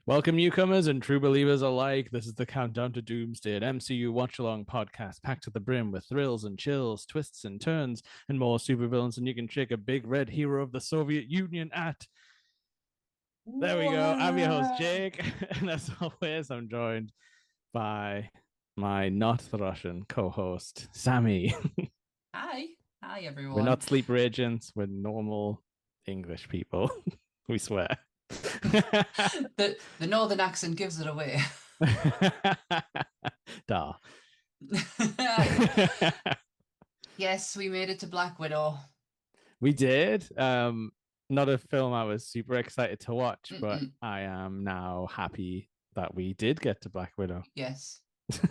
Welcome, newcomers and true believers alike. This is the Countdown to Doomsday, an MCU watch along podcast packed to the brim with thrills and chills, twists and turns, and more supervillains than you can shake a big red hero of the Soviet Union at. There we go. I'm your host, What? Jake. And as always, I'm joined by my not Russian co host, Sammy. Hi We're not everyone. sleeper agents, we're normal English people. We swear. The northern accent gives it away. Da. Yes, we made it to Black Widow. We did. Not a film I was super excited to watch, but Mm-mm. I am now happy that we did get to Black Widow. Yes,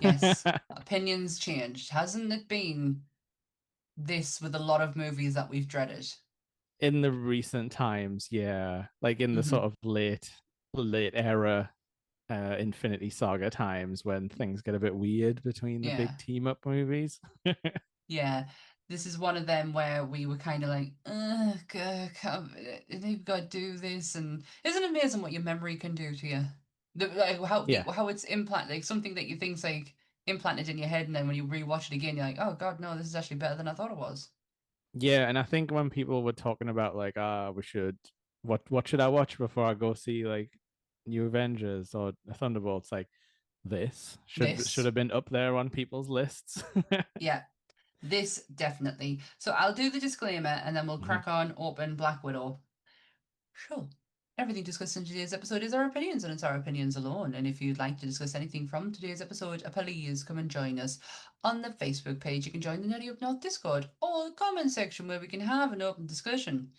yes. Opinions changed. Hasn't it been this with a lot of movies that we've dreaded? In the recent times, yeah, like in the sort Hmm. of late era Infinity Saga times when things get a bit weird between the big Yeah, team up movies. yeah. This is one of them where we were kind of like, they've got to do this, and isn't it amazing what your memory can do to you? Like Yeah. how it's implanted, like something that you think's like implanted in your head, and then when you rewatch it again, you're like, oh God, no, this is actually better than I thought it was. Yeah, and I think when people were talking about like, we should what should I watch before I go see like New Avengers or Thunderbolts, like this should This, have been up there on people's lists. yeah, this definitely. So I'll do the disclaimer, and then we'll Mhm. crack on open Black Widow. Sure. Everything discussed in today's episode is our opinions, and it's our opinions alone. And if you'd like to discuss anything from today's episode, please come and join us on the Facebook page. You can join the Nutty Up North Discord or the comment section where we can have an open discussion.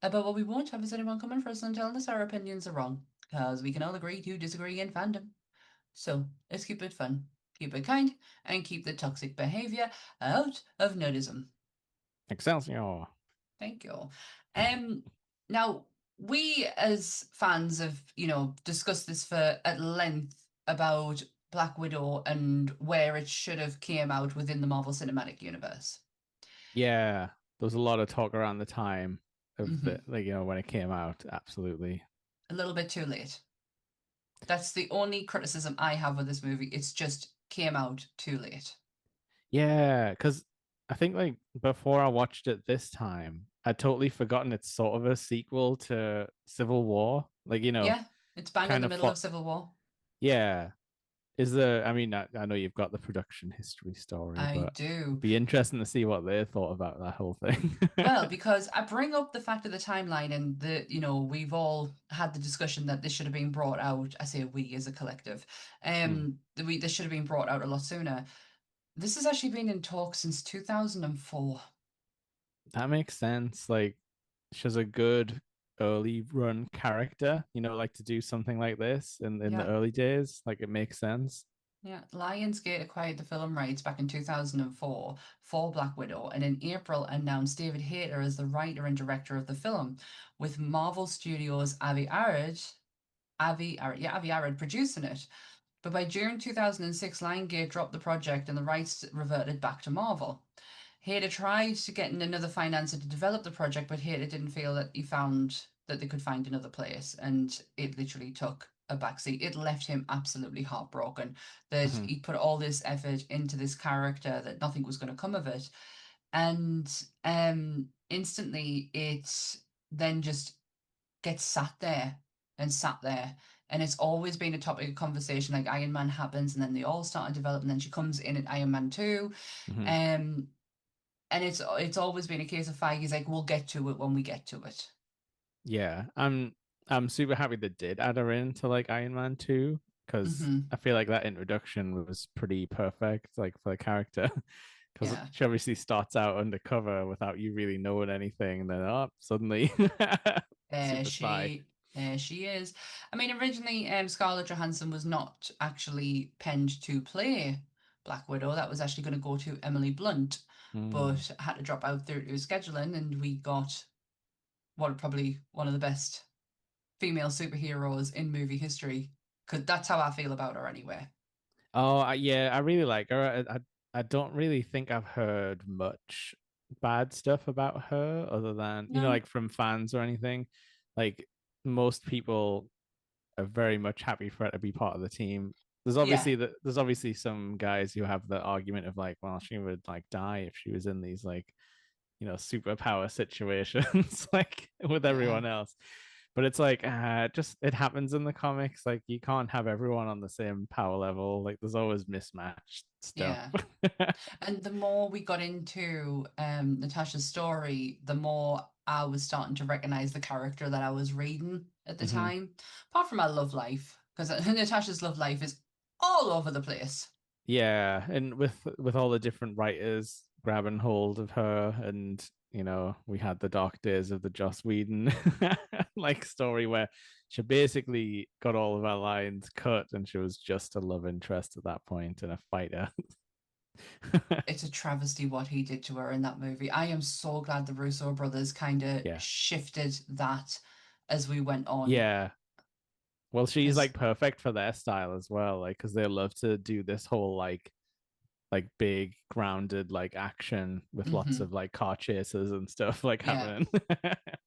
But what we won't have is anyone coming for us and telling us our opinions are wrong, because we can all agree to disagree in fandom. So let's keep it fun, keep it kind, and keep the toxic behavior out of nerdism. Excelsior. Thank you. Um, Now we as fans have, discussed this for at length about Black Widow and where it should have came out within the Marvel Cinematic Universe. Yeah, there was a lot of talk around the time of the Hmm. like when it came out. Absolutely. A little bit too late. That's the only criticism I have with this movie. It's just came out too late. Yeah, because I think like before I watched it this time, I'd totally forgotten it's sort of a sequel to Civil War. Like, Yeah, it's bang in kind the of middle of Civil War. yeah. Is there, I mean, I know you've got the production history story, I but do. be interesting to see what they thought about that whole thing. Well, because I bring up the fact of the timeline and we've all had the discussion that this should have been brought out. I say we as a collective. Hmm. This should have been brought out a lot sooner. This has actually been in talks since 2004. That makes sense. Like, she's a good early run character, like to do something like this in the Yeah. early days. Like, it makes sense. Yeah, Lionsgate acquired the film rights back in 2004 for Black Widow, and in April announced David Hayter as the writer and director of the film, with Marvel Studios' Avi Arad producing it. But by June 2006, Lionsgate dropped the project and the rights reverted back to Marvel. Hayter tried to get in another financer to develop the project, but Hayter didn't feel that he found that they could find another place, and it literally took a backseat. It left him absolutely heartbroken that Mhm. he put all this effort into this character that nothing was going to come of it, and instantly it then just gets sat there and sat there. And it's always been a topic of conversation. Like Iron Man happens, and then they all start to develop, and then she comes in at Iron Man 2. Mhm. Um, and it's always been a case of Feige's like, we'll get to it when we get to it. Yeah, I'm super happy they did add her into like Iron Man 2 because Hmm. I feel like that introduction was pretty perfect, like for the character. Because Yeah. she obviously starts out undercover without you really knowing anything, and then suddenly super spy. There she is. I mean, originally, Scarlett Johansson was not actually penned to play Black Widow. That was actually going to go to Emily Blunt, Mm. but had to drop out due to scheduling, and we got what probably one of the best female superheroes in movie history. Because that's how I feel about her anyway. Oh, yeah, I really like her. I don't really think I've heard much bad stuff about her other than, No. like from fans or anything. Like most people are very much happy for her to be part of the team. Yeah, There's obviously some guys who have the argument of like, well, she would like die if she was in these like, superpower situations like with yeah, everyone else. But it's like, just it happens in the comics. Like you can't have everyone on the same power level. Like there's always mismatched stuff. yeah. And the more we got into Natasha's story, the more I was starting to recognize the character that I was reading at the Hmm. time. Apart from my love life, because Natasha's love life is all over the place. Yeah, and with all the different writers grabbing hold of her, and we had the dark days of the Joss Whedon like story where she basically got all of her lines cut, and she was just a love interest at that point and a fighter. It's a travesty what he did to her in that movie. I am so glad the Russo brothers kind of Yeah, shifted that as we went on, yeah. Well, she's because like perfect for their style as well, like because they love to do this whole like big grounded like action with lots of like car chases and stuff like yeah, happening.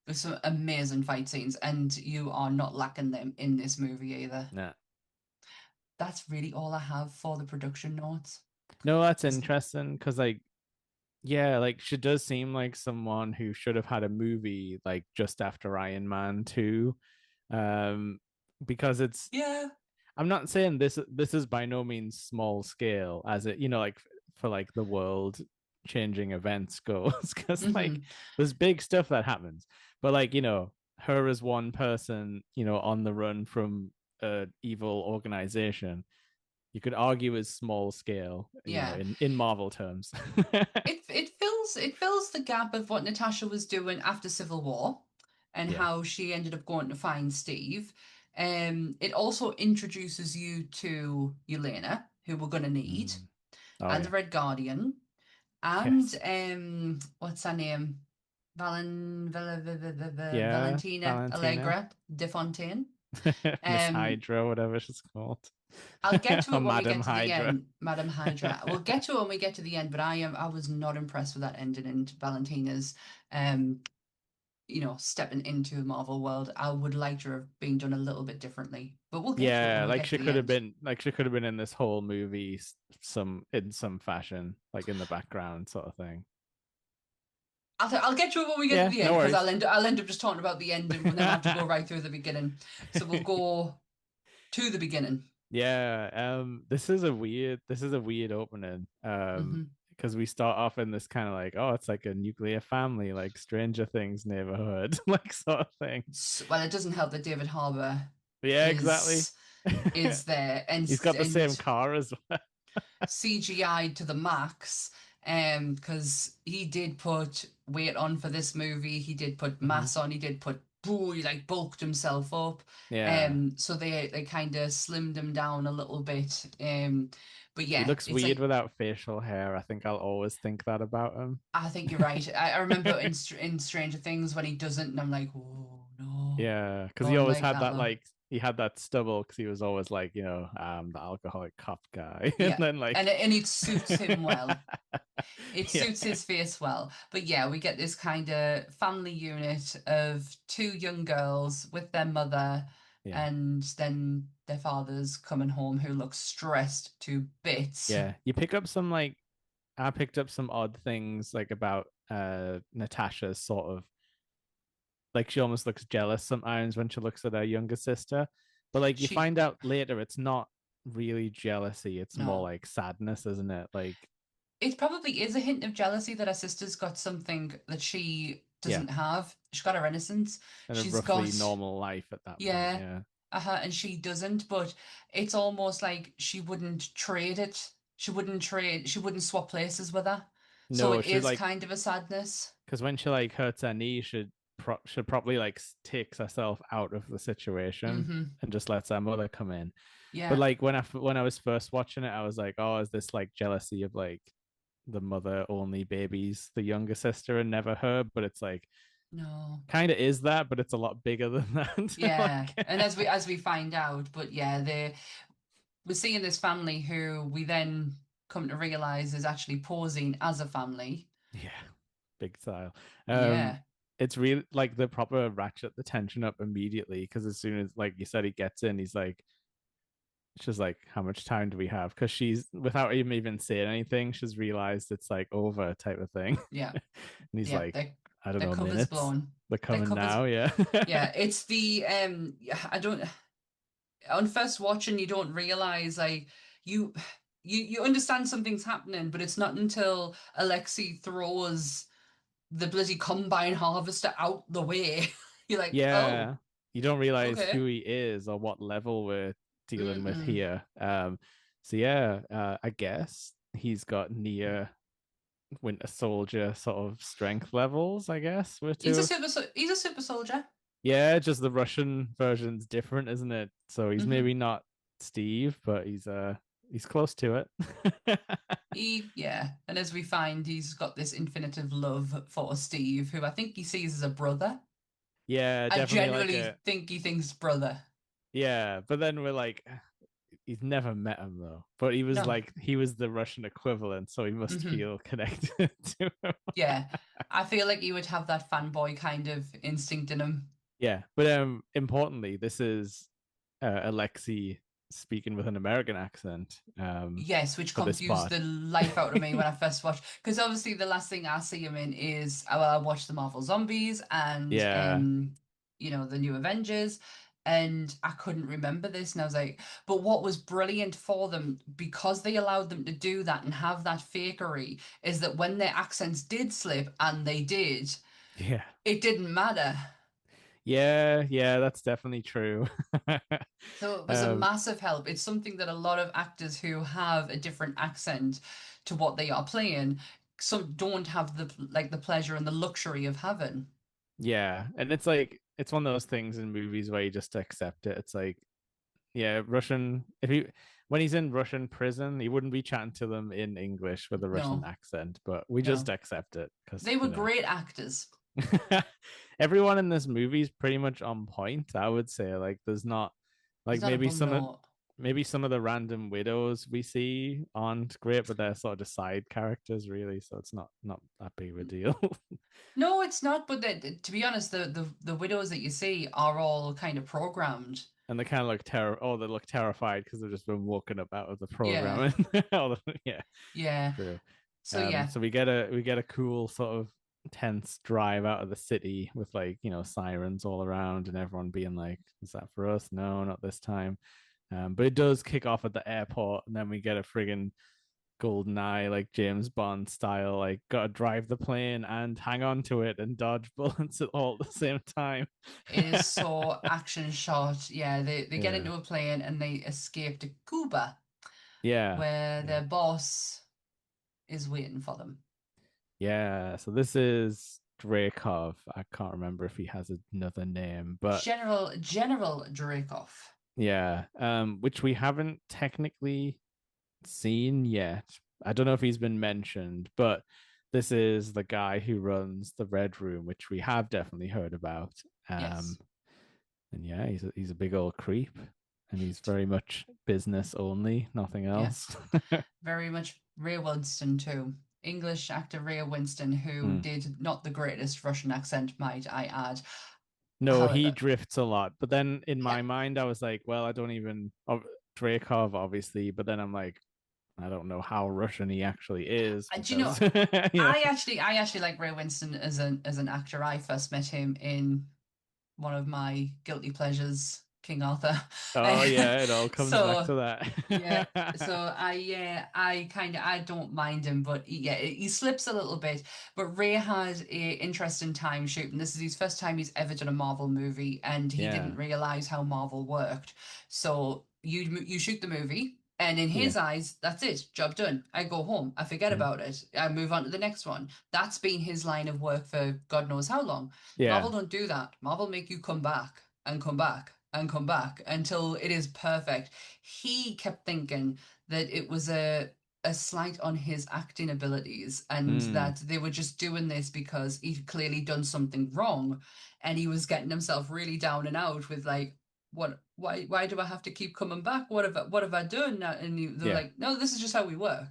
there's some amazing fight scenes, and you are not lacking them in this movie either. Yeah. That's really all I have for the production notes. No, that's Is interesting because like yeah, like she does seem like someone who should have had a movie like just after Iron Man 2. Um because it's Yeah. I'm not saying this is by no means small scale as it, like for like the world changing events goes because like Mm-hmm. there's big stuff that happens. But like, her as one person, on the run from a evil organization, you could argue is small scale, Yeah. in Marvel terms. It fills the gap of what Natasha was doing after Civil War and Yeah. how she ended up going to find Steve. It also introduces you to Yelena, who we're gonna need, Mm. Oh and the yeah. Red Guardian, and Yes. what's her name? Yeah. Valentina Valentina. Allegra de Fontaine. Miss Um, Hydra, whatever she's called. I'll get to Or it when we Madam get to the Hydra. end, Madam Hydra. We'll get to it when we get to the end, but I was not impressed with that ending into Valentina's um, stepping into the Marvel world. I would like to have been done a little bit differently. But we'll get to it when Yeah, we like get to she the could have end. been like she could have been in this whole movie some in some fashion, like in the background sort of thing. I'll get to it when we get to Yeah, the no end because worries. I'll end up just talking about the ending and then have to go right through the beginning. So we'll go to the beginning. Yeah, this is a weird opening. Hmm. Because we start off in this kind of like, oh, it's like a nuclear family, like Stranger Things neighborhood, like sort of thing. Well, it doesn't help that David Harbour Yeah, exactly. is is there He's got the same and car as well. CGI to the max. Because he did put weight on for this movie, he did put Mhm. mass on, he did put he like bulked himself up. Yeah. So they kind of slimmed him down a little bit. But He yeah, looks it's weird like without facial hair. I think I'll always think that about him. I think you're right. I remember in Stranger Things when he doesn't, and I'm like, oh no, Yeah, because he don't always like had that that look. like he had that stubble because he was always like, the alcoholic cop guy. And Yeah, then like and it suits him well. It yeah, suits his face well. But yeah, we get this kind of family unit of two young girls with their mother, yeah. and then their father's coming home who looks stressed to bits. Yeah. You pick up some like I picked up some odd things like about Natasha's sort of like she almost looks jealous sometimes when she looks at her younger sister. But like you She, find out later it's not really jealousy, it's more no. like sadness, isn't it? Like, It probably is a hint of jealousy that her sister's got something that she yeah, doesn't have. She's got her innocence. and a She's roughly got, normal life at that point, yeah, yeah. and she doesn't, but it's almost like she wouldn't trade it. She wouldn't swap places with her. So No, it she is like kind of a sadness. because when she like hurts her knee, should probably like takes herself out of the situation Mm-hmm. and just lets her mother come in. But Yeah. like when I was first watching it, I was like, oh, is this like jealousy of like the mother only babies, the younger sister, and never her? But it's like No. kind of is that, but it's a lot bigger than that. Yeah. Like, And as we find out, but yeah, we're seeing this family who we then come to realize is actually posing as a family. yeah, big style. Um, Yeah. it's really like the proper ratchet the tension up immediately because as soon as like you said he gets in, he's like she's like, how much time do we have? Because she's without even saying anything, she's realized it's like over type of thing. Yeah, And he's yeah. like, I don't The know, cover's minutes. blown. They're The coming cover's now, yeah. yeah. It's the yeah, I don't on first watching you don't realize like you you understand something's happening, but it's not until Alexei throws the bloody combine harvester out the way. You're like, oh, Yeah. You don't realize who okay. he is or what level we're dealing with Mm-mm. here. So yeah, I guess he's got near Winter Soldier sort of strength levels, I guess, we're to. He's a super soldier. Yeah, just the Russian version's different, isn't it? So he's Hmm. maybe not Steve, but he's close to it. Yeah, and as we find, he's got this infinitive love for Steve, who I think he sees as a brother. Yeah, I definitely like genuinely a think he thinks brother. yeah, but then we're like he's never met him though. But he was No. like he was the Russian equivalent, so he must Hmm. feel connected to him. Yeah, I feel like he would have that fanboy kind of instinct in him. Yeah, but importantly, this is Alexei speaking with an American accent Yes, which for this confused part. the life out of me when I first watched. Because obviously, the last thing I see him in is well, I watched the Marvel Zombies and Yeah, the New Avengers, and I couldn't remember this, and I was like, but what was brilliant for them because they allowed them to do that and have that fakery is that when their accents did slip, and they did, yeah. it didn't matter. Yeah, yeah, that's definitely true. So it was a um, massive help. It's something that a lot of actors who have a different accent to what they are playing, some don't have the pleasure and the luxury of having. yeah, and it's like it's one of those things in movies where you just accept it. It's like, yeah, Russian. If he when he's in Russian prison, he wouldn't be chatting to them in English with a Russian No, accent, but we just no. accept it because They were great actors. everyone in this movie is pretty much on point. I would say like there's not There's like not a bum note. maybe some of the random widows we see aren't great, but they're sort of just side characters really, so it's not that big of a deal. No, it's not, but to be honest, the widows that you see are all kind of programmed. And they kind of look they look terrified because they've just been woken up out of the Yeah, program. Yeah, yeah. true. So yeah, So we get a cool sort of tense drive out of the city with like sirens all around and everyone being like, "Is that for us? No, not this time." But it does kick off at the airport, and then we get a friggin' golden eye like James Bond style, like gotta drive the plane and hang on to it and dodge bullets at all at the same time. it is so action shot. Yeah, they get Yeah, into a plane and they escape to Cuba, yeah, where yeah. their boss is waiting for them. Yeah, so this is Dreykov. I can't remember if he has another name, but General Dreykov. yeah, which we haven't technically seen yet. I don't know if he's been mentioned, but this is the guy who runs the Red Room, which we have definitely heard about. Um, Yes. and yeah, he's a big old creep, and he's very much business only, nothing Yeah. else. Very much Ray Winston too. English actor Ray Winston, who Hmm. did not the greatest Russian accent, might I add. No, he However, drifts a lot. But then in yeah. my mind, I was like, well, I don't even Dreykov, obviously. But then I'm like, I don't know how Russian he actually is Do you because know, I actually like Ray Winston as an actor. I first met him in one of my guilty pleasures, King Arthur. Oh yeah, it all comes back So to yeah, that. so I don't mind him, but yeah, he slips a little bit. But Ray had a interesting time shooting. This is his first time he's ever done a Marvel movie, and he didn't Yeah, realize how Marvel worked. So you shoot the movie, and in yeah, his eyes, that's it, job done. I go home, I forget mhm. about it, I move on to the next one. That's been his line of work for God knows how long. Marvel Yeah. don't do that. Marvel make you come back and come back and come back until it is perfect. He kept thinking that it was a slight on his acting abilities and Mm, that they were just doing this because he'd clearly done something wrong and he was getting himself really down and out with like why do I have to keep coming back? What have I done? And they're yeah. like, no, this is just how we work.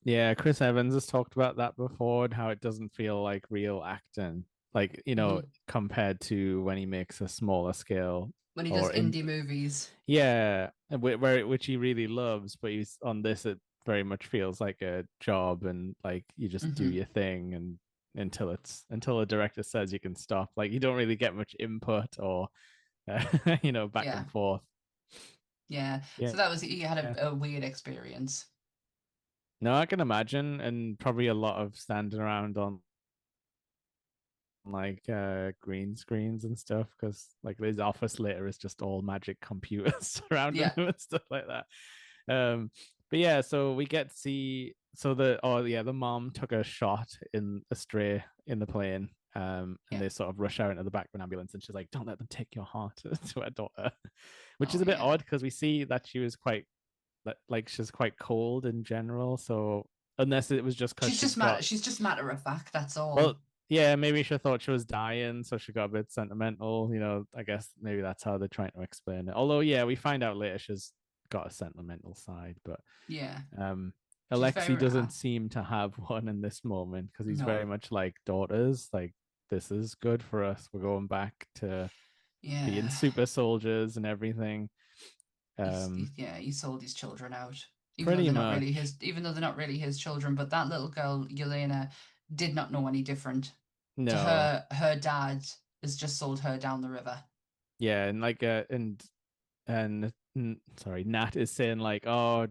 Yeah, Chris Evans has talked about that before and how it doesn't feel like real acting. like Hmm. compared to when he makes a smaller scale When he does or in indie movies. yeah, where which he really loves, but he's on this it very much feels like a job and like you just do Hmm. your thing and until the director says you can stop. Like you don't really get much input or back Yeah. and forth. Yeah. Yeah. So that was, he had Yeah. a weird experience. No, I can imagine, and probably a lot of standing around on like green screens and stuff because like his office later is just all magic computers surrounding Yeah. him and stuff like that. But yeah, so we get to see the mom took a shot in a stray in the plane. And Yeah. they sort of rush out into the back of an ambulance, and she's like, "Don't let them take your heart," to her daughter, which Oh is a bit yeah. odd because we see that she was quite like she's quite cold in general. So unless it was just because she'd got She's just matter of fact, that's well, all. yeah, maybe she thought she was dying, so she got a bit sentimental. I guess maybe that's how they're trying to explain it. Although, yeah, we find out later she's got a sentimental side, but Yeah. um, She's Alexei very doesn't seem to have one in this moment because he's very no. much like daughters. Like this is good for us. We're going back to being Yeah. super soldiers and everything. Um, Yeah, he sold his children out. Pretty much. Even though they're not really his children, but that little girl, Yelena, did not know any different. To No, her, her dad has just sold her down the river. yeah, and like sorry, Nat is saying like, oh,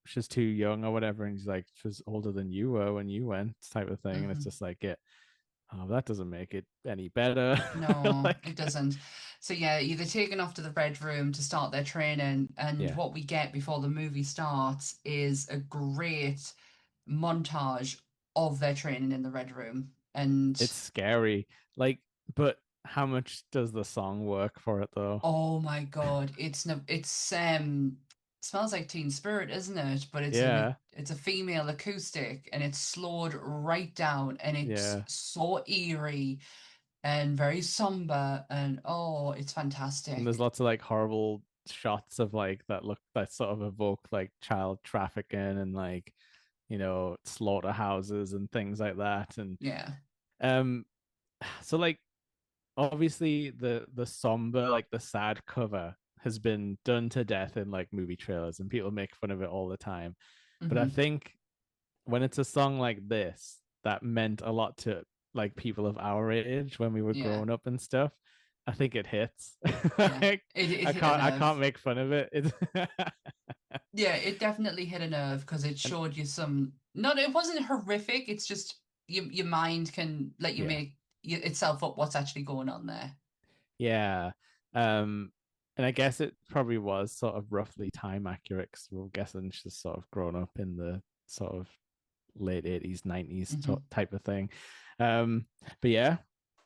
she's too young or whatever, and he's like, she's older than you were when you went, type of thing, and it's Hmm. just like, oh, that doesn't make it any better. No, it Like, doesn't. So yeah, they're taken off to the Red Room to start their training, and yeah, what we get before the movie starts is a great montage of their training in the Red Room. And it's scary. Like, but how much does the song work for it though? oh my God, it's no, smells like Teen Spirit, isn't it? But Yeah, it's a female acoustic, and it's slowed right down, and it's yeah. so eerie and very somber, and oh, it's And there's fantastic. lots of like horrible shots of like that sort of evoke like child trafficking and like slaughterhouses and things like that. And Yeah. um so like obviously the somber, like the sad cover has been done to death in like movie trailers and people make fun of it all the time. But I Hmm. think when it's a song like this that meant a lot to like people of our age when we were Yeah. growing up and stuff, I think it hits. Yeah. Like, It I hit a can't I can't nerve. make fun of it. It's Yeah, it definitely hit a nerve because it and showed you some, not, it wasn't horrific, it's just your mind can let you yeah. make itself up what's actually going on there. Yeah. Um, and I guess it probably was sort of roughly time accurate because we're guessing she's sort of grown up in the sort of late 80s, 90s Hmm. type of thing. But yeah,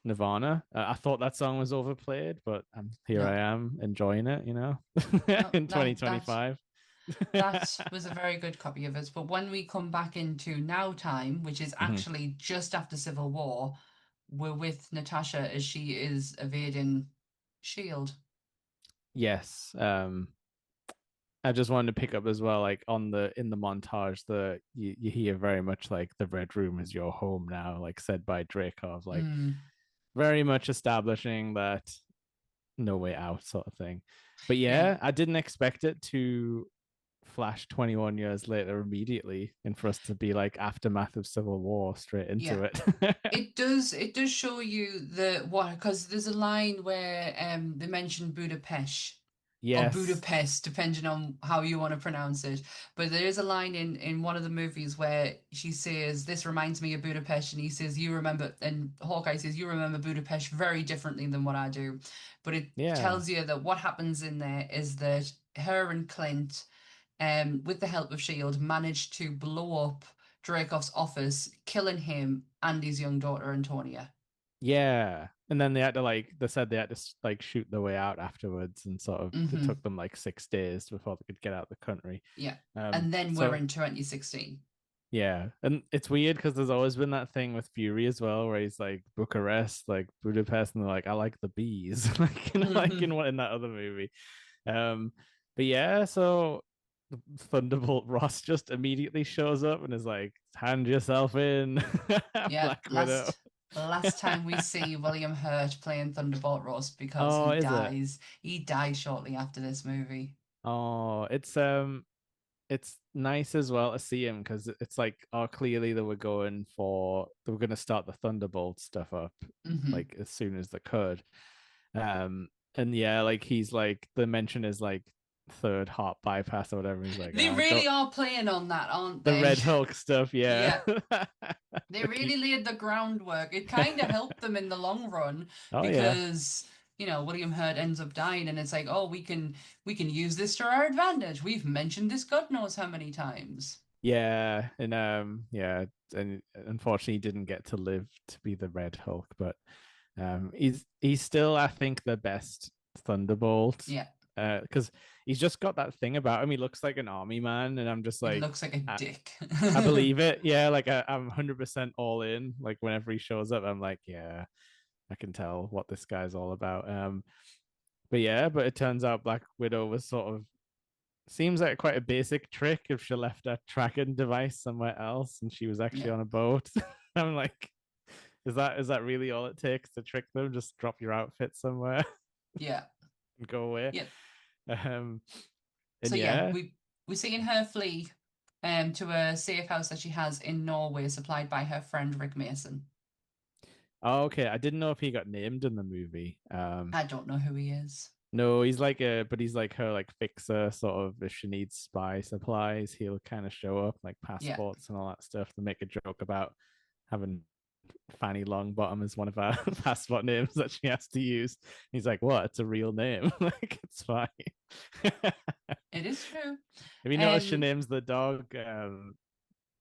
Nirvana. I thought that song was overplayed, but here I No, am enjoying it, no, in 2025. that was a very good copy of it. But when we come back into now time, which is Mhm. actually just after Civil War, we're with Natasha as she is evading Shield. Yes. I just wanted to pick up as well, like on the in the montage, you hear very much like the Red Room is your home now, like said by Dreykov, like Mm, very much establishing that no way out sort of thing. But yeah, yeah, I didn't expect it to flash 21 years later immediately and for us to be like aftermath of Civil War straight into yeah. it. It does show you the what, because there's a line where they mention Budapest or Yes. Budapest, depending on how you want to pronounce it. But there is a line in one of the movies where she says, "This reminds me of Budapest," and he says, "You remember," and Hawkeye says, "You remember Budapest very differently than what I do." But it Yeah. tells you that what happens in there is that her and Clint, with the help of Shield, managed to blow up Dreykov's office, killing him and his young daughter Antonia. Yeah. And then they said they had to like shoot their way out afterwards and sort of it Hmm. took them like 6 days before they could get out of the country. Yeah. Um, And then we're so in 2016. yeah, and it's weird because there's always been that thing with Fury as well, where he's like Bucharest, like Budapest, and they're like, I like the bees, like like Hmm. in that other movie. Um, but yeah, so Thunderbolt Ross just immediately shows up and is like, hand yourself in, Yeah. Black Widow. last time we see William Hurt playing Thunderbolt Ross because Oh, is it? He dies shortly after this movie. Oh, it's nice as well to see him because it's like, oh, clearly they were going to start the Thunderbolt stuff up Hmm. like as soon as they could. And yeah, like he's like the mention is like third heart bypass or whatever. He's like, They oh, really don't are playing on that, aren't the they? Red Hulk stuff, yeah. Yeah, they Like really laid the groundwork. It kind of helped them in the long run oh yeah. because, William Hurt ends up dying and it's like, oh, we can use this to our advantage. We've mentioned this God knows how many times. Yeah, and yeah, and unfortunately he didn't get to live to be the Red Hulk, but he's still, I think, the best Thunderbolt. Yeah, Because he's just got that thing about him. He looks like an army man, and I'm just it like, looks like a I, dick. I believe it. Yeah, like I'm 100% all in. Like whenever he shows up, I'm like, yeah, I can tell what this guy's all about. But yeah, but it turns out Black Widow was sort of seems like quite a basic trick if she left a tracking device somewhere else and she was actually Yeah, on a boat. I'm like, is that really all it takes to trick them? Just drop your outfit somewhere yeah, and go away. yeah. Um, and So yeah, yeah, we're seeing her flee to a safe house that she has in Norway, supplied by her friend Rick Mason. oh, okay. I didn't know if he got named in the movie. I don't know who he is. No, but he's like her like fixer, sort of. If she needs spy supplies, he'll kind of show up, like Yeah, passports and all that stuff. To make a joke about having Fanny Longbottom as one of our passport names that she has to use. He's like, "What? It's a real name. Like it's fine." Have it is true. you noticed she Um, names the dog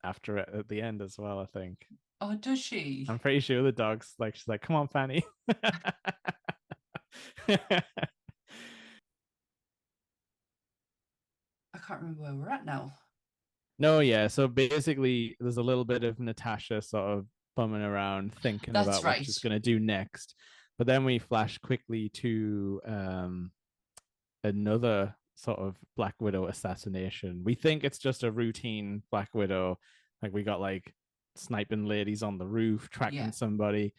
after it at the end as well? I think oh, does she? I'm pretty sure the dog's like, she's like, "Come on, Fanny." I can't remember where we're at now. No, yeah. So basically, there's a little bit of Natasha sort of bumming around, thinking That's about what she's right. going to do next. But then we flash quickly to another sort of Black Widow assassination. We think it's just a routine Black Widow. Like we got like sniping ladies on the roof, tracking Yeah. somebody.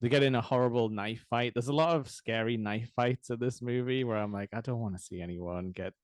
They get in a horrible knife fight. There's a lot of scary knife fights in this movie where I'm like, I don't want to see anyone get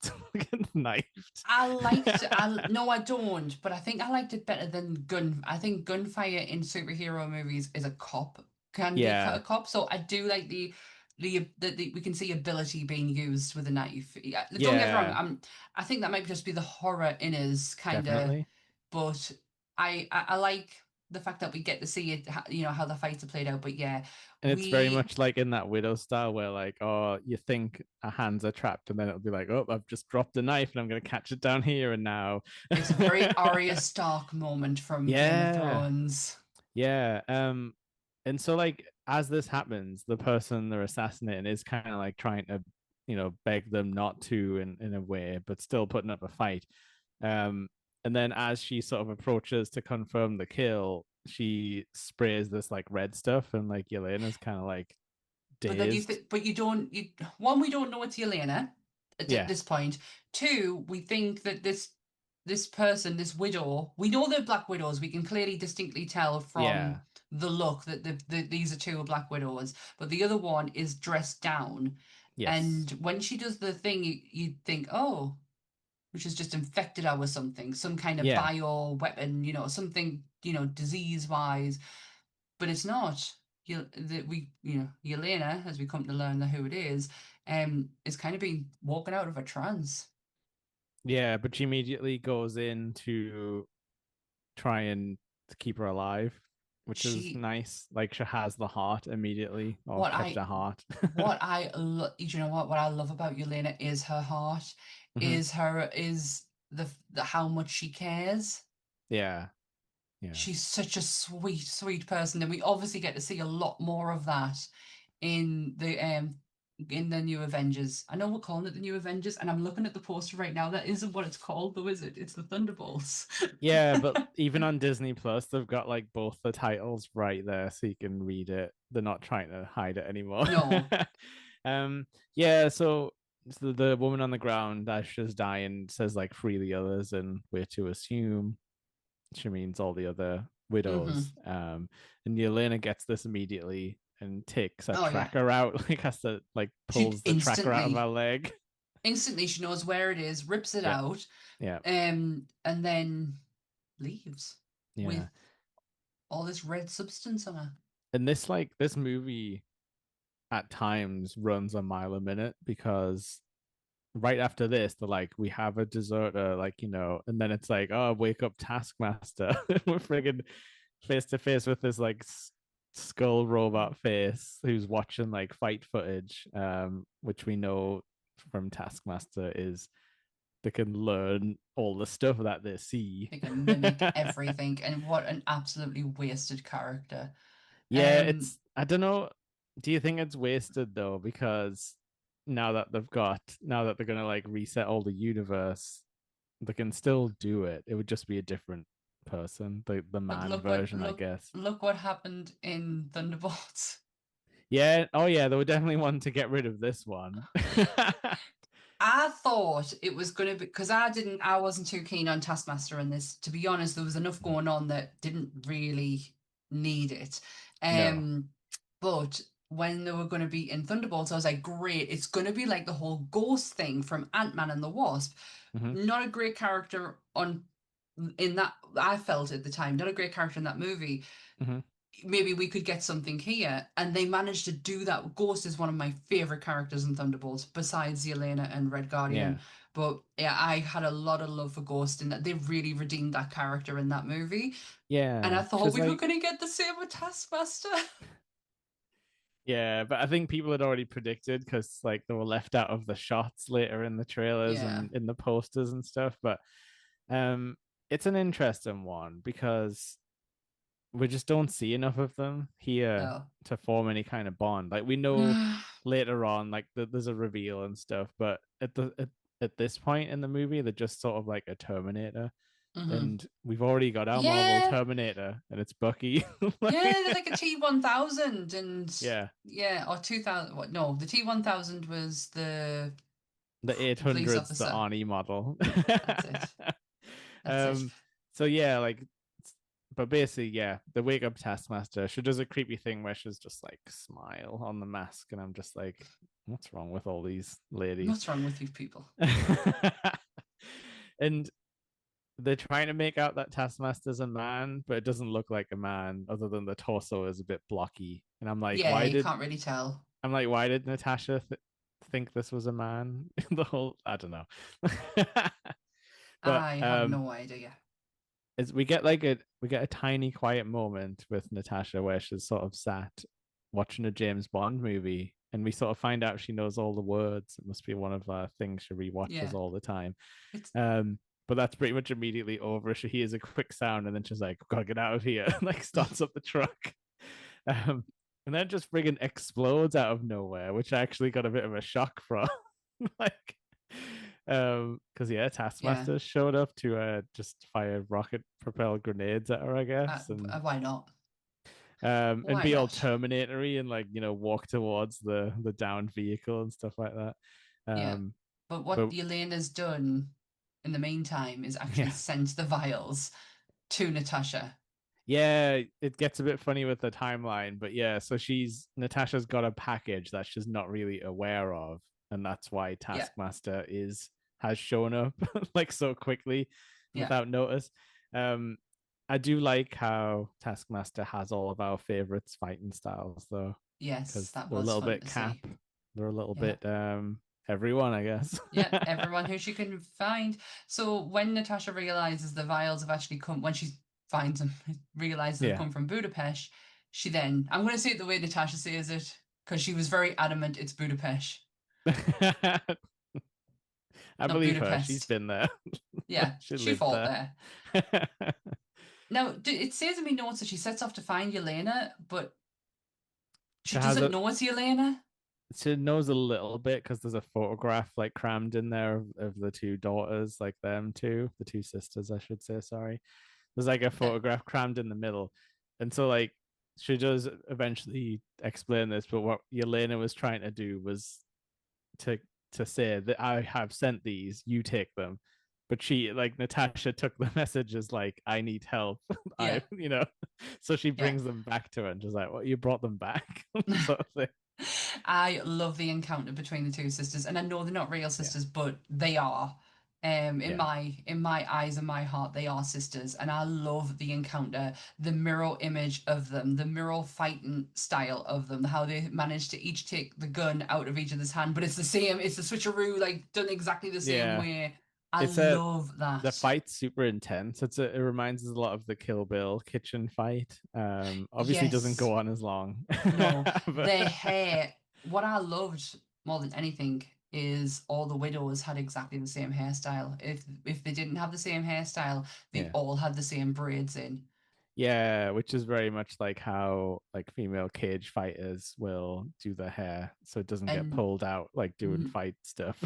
knifed. I liked I no I don't, but I think I liked it better than I think gunfire in superhero movies is a cop can be a Yeah, cop, so I do like the we can see ability being used with a knife. Yeah, don't get me wrong, yeah, I think that might just be the horror in us kind of, definitely. but I like the fact that we get to see it, how the fights are played out. But yeah, And it's very we much like in that Widow style where like, oh, you think our hands are trapped, and then it'll be like, oh, I've just dropped a knife and I'm gonna catch it down here and now. it's a very Arya Stark moment from Game of Yeah. Thrones. Yeah. And so like as this happens, the person they're assassinating is kind of like trying to, beg them not to in a way, but still putting up a fight. Um, and then as she sort of approaches to confirm the kill, she sprays this like red stuff, and like Yelena's kind of like But then dazed. but you don't, one, we don't know it's Yelena at Yeah. this point. Two, we think that this person, this widow, we know they're Black Widows. We can clearly, distinctly tell from Yeah. the look that these are two Black Widows. But the other one is dressed down, and Yes. when she does the thing, you think, oh, which has just infected her with something, some kind of Yeah. bio weapon, something, disease wise, but it's not. Yelena, as we come to learn who it is kind of being woken out of a trance. Yeah, but she immediately goes in to try and keep her alive, which is She, nice. Like she has the heart immediately, or what kept I, a heart. you know what I love about Yelena is her heart, Hmm. is the how much she cares. Yeah, yeah, She's such a sweet, sweet person, and we obviously get to see a lot more of that in the new Avengers. I know we're calling it the new Avengers, and I'm looking at the poster right now. That isn't what it's called, though, is it? It's the Thunderbolts. yeah. But even on Disney Plus, they've got like both the titles right there, so you can read it. They're not trying to hide it anymore. No, Yeah. So the woman on the ground, Asha's dying, says like free the others, and we're to assume she means all the other Mm-hmm. widows. And Yelena gets this immediately and takes a Oh yeah. tracker out, like has to like She pulls the tracker out of her instantly, leg. instantly she knows where it is, rips it Yeah, out, yeah, and then leaves yeah. with all this red substance on her. And this movie at times runs a mile a minute because right after this, they're like, we have a deserter, like, and then it's like, oh, wake up, Taskmaster. We're friggin' face to face with this like skull robot face who's watching like fight footage, which we know from Taskmaster is they can learn all the stuff that they see. They can mimic everything, and what an absolutely wasted character. Yeah, Um, I don't know. Do you think it's wasted though? Because now that they're gonna like reset all the universe, they can still do it. It would just be a different person, the but man version, I guess. look what happened in Thunderbolts. Yeah. Oh yeah, they were definitely wanting to get rid of this one. I thought it was going to be because I wasn't too keen on Taskmaster in this. To be honest, there was enough going on that didn't really need it. No. Um, but when they were going to be in Thunderbolts, I was like, great, it's going to be like the whole ghost thing from Ant-Man and the Wasp. Hmm. Not a great character on in that I felt at the time. Not a great character in that movie. Hmm. Maybe we could get something here. And they managed to do that. Ghost is one of my favorite characters in Thunderbolts, besides Yelena and Red Guardian. Yeah. But yeah, I had a lot of love for Ghost in that they really redeemed that character in that movie. And I Yeah. thought Because we were like going to get the same with Taskmaster. yeah, but I think people had already predicted because like they were left out of the shots later in the trailers Yeah. and in the posters and stuff. But um, it's an interesting one because we just don't see enough of them here No. to form any kind of bond. Like we know later on, like there's a reveal and stuff, but at this point in the movie, they're just sort of like a Terminator, Hmm. and we've already got our Marvel Yeah. Terminator, and it's Bucky. Yeah, Like, they're like a T-1000 and yeah, yeah, or 2000. What? No, the T-1000 was the the police 800's the officer. Arnie model. That's it. That's it. um, so yeah, like, but basically, yeah, the wake up Taskmaster. She does a creepy thing where she's just like smile on the mask, and I'm just like, what's wrong with all these ladies? What's wrong with you people? And they're trying to make out that Taskmaster's a man, but it doesn't look like a man, other than the torso is a bit blocky. And Yeah, you can't really tell. why did Natasha think this was a man? The whole I don't know. But I have no idea. is we get a tiny quiet moment with Natasha where she's sort of sat watching a James Bond movie, and we sort of find out she knows all the words. It must be one of our things she rewatches Yeah, all the time. it's But that's pretty much immediately over. She hears a quick sound, and then she's like, "Gotta get out of here!" Like starts up the truck, and then just friggin' explodes out of nowhere, which I actually got a bit of a shock from. Like, because yeah, yeah. Taskmaster showed up to just fire rocket propelled grenades at her, I guess, Why not? and Why be all not? Terminatory and like walk towards the downed vehicle and stuff like that. Yeah. Um, But what but Yelena's done in the meantime is actually yeah, sent the vials to Natasha. yeah, it gets a bit funny with the timeline, but yeah, so she's Natasha's got a package that she's not really aware of, and that's why Yeah, Taskmaster has shown up like so quickly yeah. without notice. Um, I do like how Taskmaster has all of our favorites fighting styles though, Yes, because that they're a was little fun bit to see. they're a little Yeah. bit everyone, I guess. Yeah, everyone who she can find. So when Natasha realizes the vials have actually come, when she finds them, realizes they've Yeah. come from Budapest, she then, I'm going to say it the way Natasha says it, because she was very adamant it's Budapest, I not believe her. She's Budapest. been there. Yeah, She she lived fought there. there. Now, it says in my notes that she sets off to find Yelena, but She she has doesn't a know it's Yelena. she knows a little bit because there's a photograph like crammed in there of the two daughters, like them two, the two sisters, I should say. Sorry, there's like a That, photograph crammed in the middle, and so like she does eventually explain this. But what Yelena was trying to do was to to say that I have sent these, you take them, but she like Natasha took the message as like I need help. I Yeah, so she yeah. brings them back to her and just like, well, you brought them back, sort of thing. I love the encounter between the two sisters, and I know they're not real Yeah, sisters, but they are. yeah, In my eyes and my heart, they are sisters, and I love the encounter, the mirror image of them, the mirror fighting style of them, how they manage to each take the gun out of each other's hand, but it's the same, it's the switcheroo, like done exactly the same yeah. way. I It's a love The that. fight's super intense. It reminds us a lot of the Kill Bill kitchen fight. Obviously doesn't Yes. go on as long, No, their but hair. What I loved more than anything is all the widows had exactly the same hairstyle. If they didn't have the same hairstyle, they yeah, all had the same braids in. yeah, which is very much like how like female cage fighters will do their hair so it doesn't get And pulled out like doing n- fight stuff.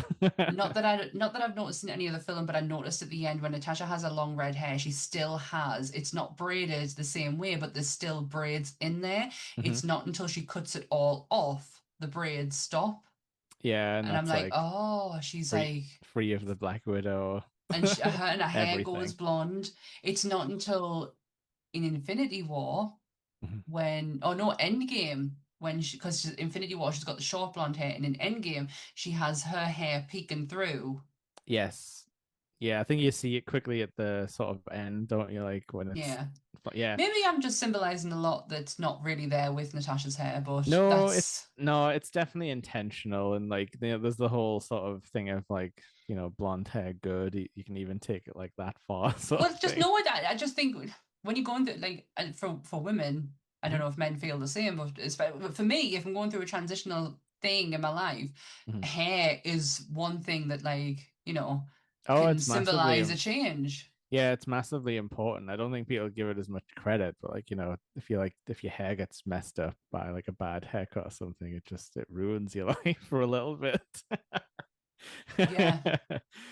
not that I've noticed in any other film, but I noticed at the end when Natasha has a long red hair, she still has. It's not braided the same way, but there's still braids in there. Hmm. It's not until she cuts it all off the braids stop. Yeah, and And I'm that's like, like oh, she's free like, free of the Black Widow, and her hair goes everything. blonde. It's not until in Infinity War Mhm. when, oh no, Endgame, when she, because Infinity War, she's got the short blonde hair, and in Endgame, she has her hair peeking through. Yes. Yeah, I think you see it quickly at the sort of end, don't you? Like when it's, Yeah. but yeah. Maybe I'm just symbolizing a lot that's not really there with Natasha's hair, but No, that's, it's definitely intentional, and like there's the whole sort of thing of like blonde hair good. You can even take it like that far, sort of well, just thing. know it. I just think when you're going through, like, for women, I don't Hmm. know if men feel the same, but for me, if I'm going through a transitional thing in my life, Hmm. hair is one thing that, like, Oh, can it's massively, symbolize a change. yeah, it's massively important. I don't think people give it as much credit, but like if your hair gets messed up by like a bad haircut or something, it ruins your life for a little bit. Yeah.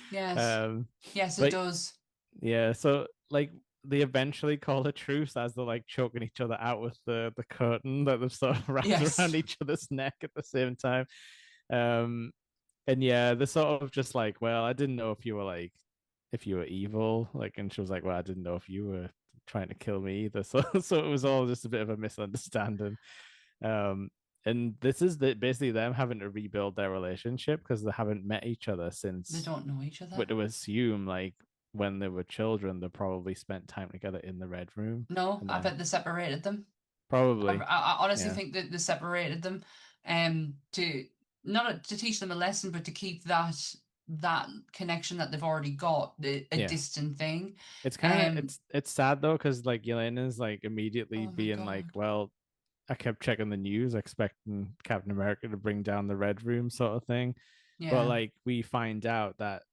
Yes. um, Yes, it but does. yeah, so like they eventually call a truce as they're like choking each other out with the curtain that they've sort of wrapped Yes. around each other's neck at the same time. Um, and yeah, they're sort of just like, well, I didn't know if you were evil, like, and she was like, well, I didn't know if you were trying to kill me either. So it was all just a bit of a misunderstanding. Um, and this is basically them having to rebuild their relationship because they haven't met each other They since. don't know each But other. to assume like when they were children, they probably spent time together in the Red Room, No, and I bet then they separated them. probably, I honestly yeah, think that they separated them, to not to teach them a lesson, but to keep that connection that they've already got a yeah. distant thing. It's kind of Um. it's sad though because like Yelena's like immediately Oh my being like, God. well, I kept checking the news, expecting Captain America to bring down the Red Room sort of thing. But Yeah. like we find out that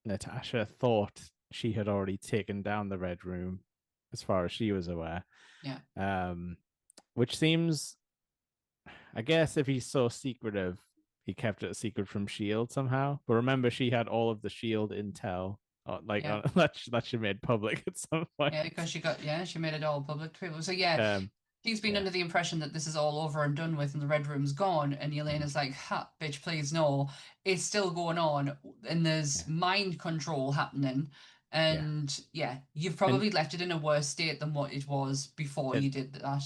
Natasha thought she had already taken down the Red Room as far as she was aware. Yeah. Um, which seems, I guess, if he's so secretive, he kept it a secret from Shield somehow. But remember, she had all of the Shield intel, Yeah. that she made public at some point. Yeah. Because she made it all public to people. So yeah, Um, he's been yeah, under the impression that this is all over and done with and the Red Room's gone. And mhm, Yelena's like, ha, bitch, please no. It's still going on. And there's yeah, mind control happening. yeah, And yeah, you've and probably left it in a worse state than what it was before and you did that.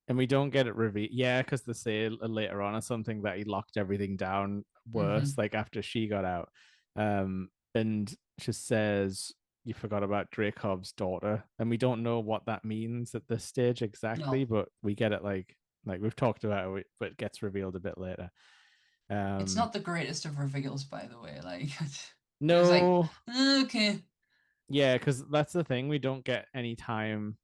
and we don't get it revealed. Yeah, because they say later on or something that he locked everything down worse, Hmm. like after she got out. And she says you forgot about Dracov's daughter, and we don't know what that means at this stage exactly, No, but we get it like we've talked about it, but it gets revealed a bit later. it's Um, not the greatest of reveals, by the way. Like, it was like, no, okay, yeah, because that's the thing. We don't get any time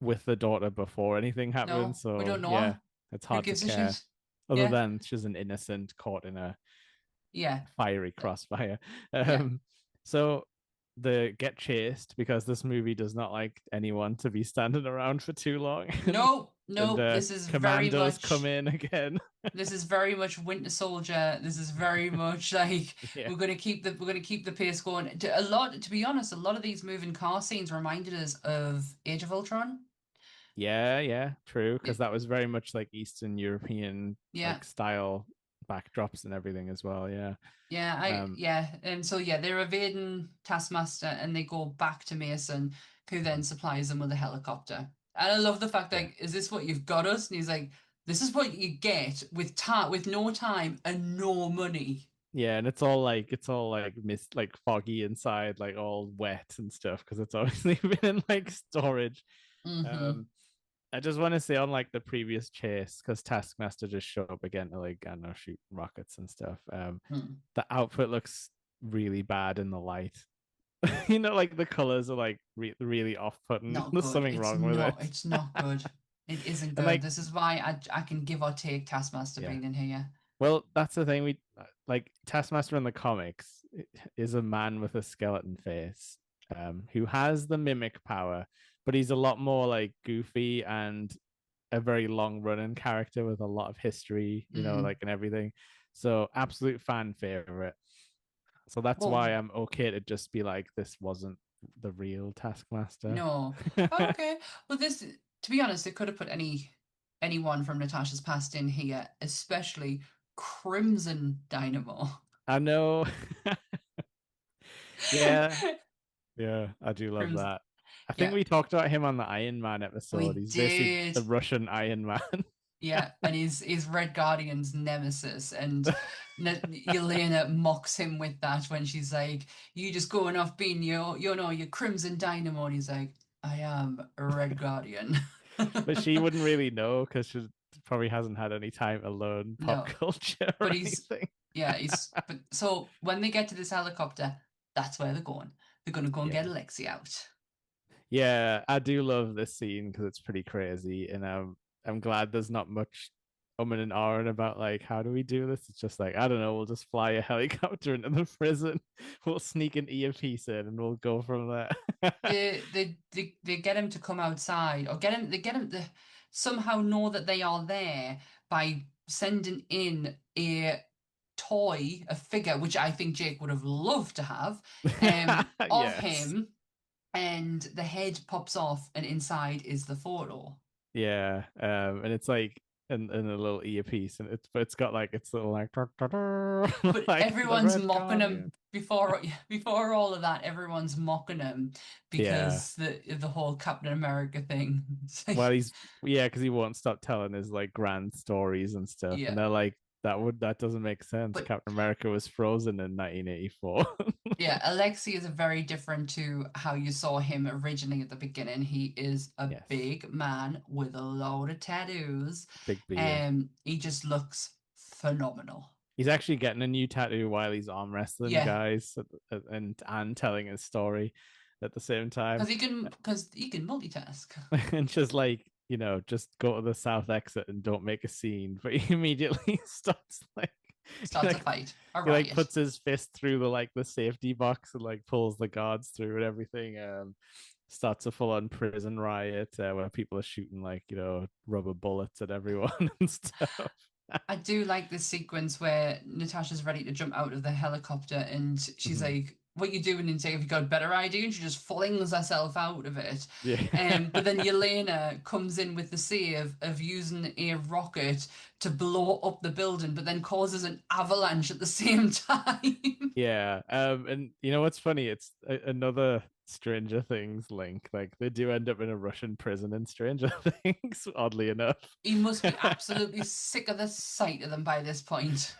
with the daughter before anything happens. no, we So don't know yeah, her. it's Who hard to gives a care. shit? Other Yeah, than she's an innocent caught in a yeah, fiery crossfire. yeah. Um, so they get chased because this movie does not like anyone to be standing around for too long, No, and no, this is very commandos come much. in again. This is very much Winter Soldier. This is very much like Yeah, we're gonna keep the pace going. A lot, to be honest, a lot of these moving car scenes reminded us of Age of Ultron. yeah, yeah, true. Because It, that was very much like Eastern European yeah, like style backdrops and everything as well. Yeah. Um, And so yeah, they're evading Taskmaster and they go back to Mason, who then supplies them with a helicopter. And I love the fact yeah. like, is this what you've got us? And he's like, this is what you get with with no time and no money. Yeah, and it's all like mist, like foggy inside, like all wet and stuff because it's obviously been in like storage. Mm-hmm. Um, I just want to say on like the previous chase, because Taskmaster just showed up again to like I don't know shoot rockets and stuff. Hmm. The outfit looks really bad in the light. Like the colors are like really off-putting. Not There's good. something wrong with it. It's not good. It isn't And good. like This is why I can give or take Taskmaster yeah, being in here. well that's the thing we like Taskmaster in the comics is a man with a skeleton face, who has the mimic power, but he's a lot more like goofy and a very long running character with a lot of history, Mm. like and everything. So absolute fan favorite. So that's Well, why I'm okay to just be like, this wasn't the real Taskmaster. no. Oh, okay. Well, this, to be honest, it could have put anyone from Natasha's past in here, especially Crimson Dynamo. I know. Yeah, yeah, I do love Crimson. that. I think Yeah, we talked about him on the Iron Man episode. we He's basically did. the Russian Iron Man. Yeah, and he's Red Guardian's nemesis, and Yelena mocks him with that when she's like, "You just going off being your Crimson Dynamo," and he's like, "I am a Red Guardian." But she wouldn't really know because she probably hasn't had any time to learn pop No, culture or but he's anything. yeah, he's but so when they get to this helicopter, that's where they're going. They're gonna go and get Yeah. Alexi out. Yeah, I do love this scene because it's pretty crazy, and I'm glad there's not much and ahhing about like how do we do this. It's just like I don't know, we'll just fly a helicopter into the prison, we'll sneak an earpiece in, and we'll go from there. They get him to come outside or get him to somehow know that they are there by sending in a toy, a figure, which I think Jake would have loved to have, of Yes, him, and the head pops off, and inside is the photo. yeah, and it's like in a little earpiece, and it's got like it's little like But like the everyone's Red mocking him Guardian. before all of that. Everyone's mocking him Yeah. because the whole Captain America thing. It's Well, like, he's yeah, because he won't stop telling his like grand stories and stuff, and yeah, they're like, that doesn't make sense. but Captain America was frozen in 1984. yeah, Alexi is very different to how you saw him originally at the beginning. He is a Yes, big man with a load of tattoos, big beard. and he just looks phenomenal. He's actually getting a new tattoo while he's arm wrestling Yeah, guys, and telling his story at the same time, because he can multitask. and just like just go to the south exit and don't make a scene. But he immediately starts like Starts a like fight, a he like riot. puts his fist through the safety box and like pulls the guards through and everything. Starts a full-on prison riot where people are shooting like rubber bullets at everyone and stuff. I do like this sequence where Natasha's ready to jump out of the helicopter and she's Mhm. like, "What you doing?" And say, "Have you got a better idea?" And she just flings herself out of it. But then Yeah. Yelena comes in with the save of using a rocket to blow up the building, but then causes an avalanche at the same time. Yeah. And you know what's funny? It's another Stranger Things link. Like they do end up in a Russian prison in Stranger Things, oddly enough. He must be absolutely sick of the sight of them by this point.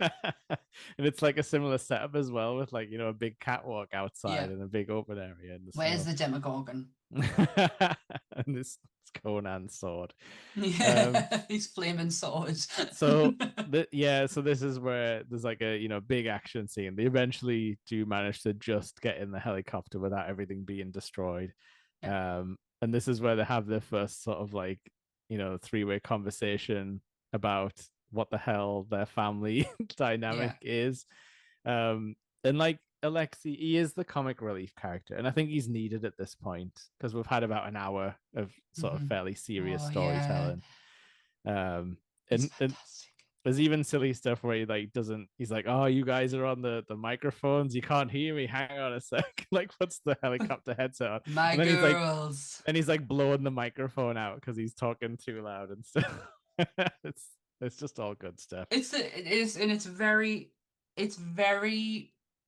And it's like a similar setup as well with like, a big catwalk outside Yeah. and a big open area in the Where's snow. the Demogorgon? And this Conan sword. Um, Yeah, these flaming swords. so so this is where there's like a big action scene. They eventually do manage to just get in the helicopter without everything being destroyed. Yeah. And this is where they have their first sort of like three-way conversation about what the hell their family dynamic Yeah. is. And like Alexi, he is the comic relief character, and I think he's needed at this point because we've had about an hour of sort of Hmm. fairly serious Oh yeah, storytelling. Um, he's and fantastic. there's even silly stuff where he like doesn't. He's like, "Oh, you guys are on the microphones. You can't hear me. Hang on a sec." Like puts the helicopter headset on, My and then girls. he's like blowing the microphone out because he's talking too loud and stuff. it's It's just all good stuff. It is, and it's very,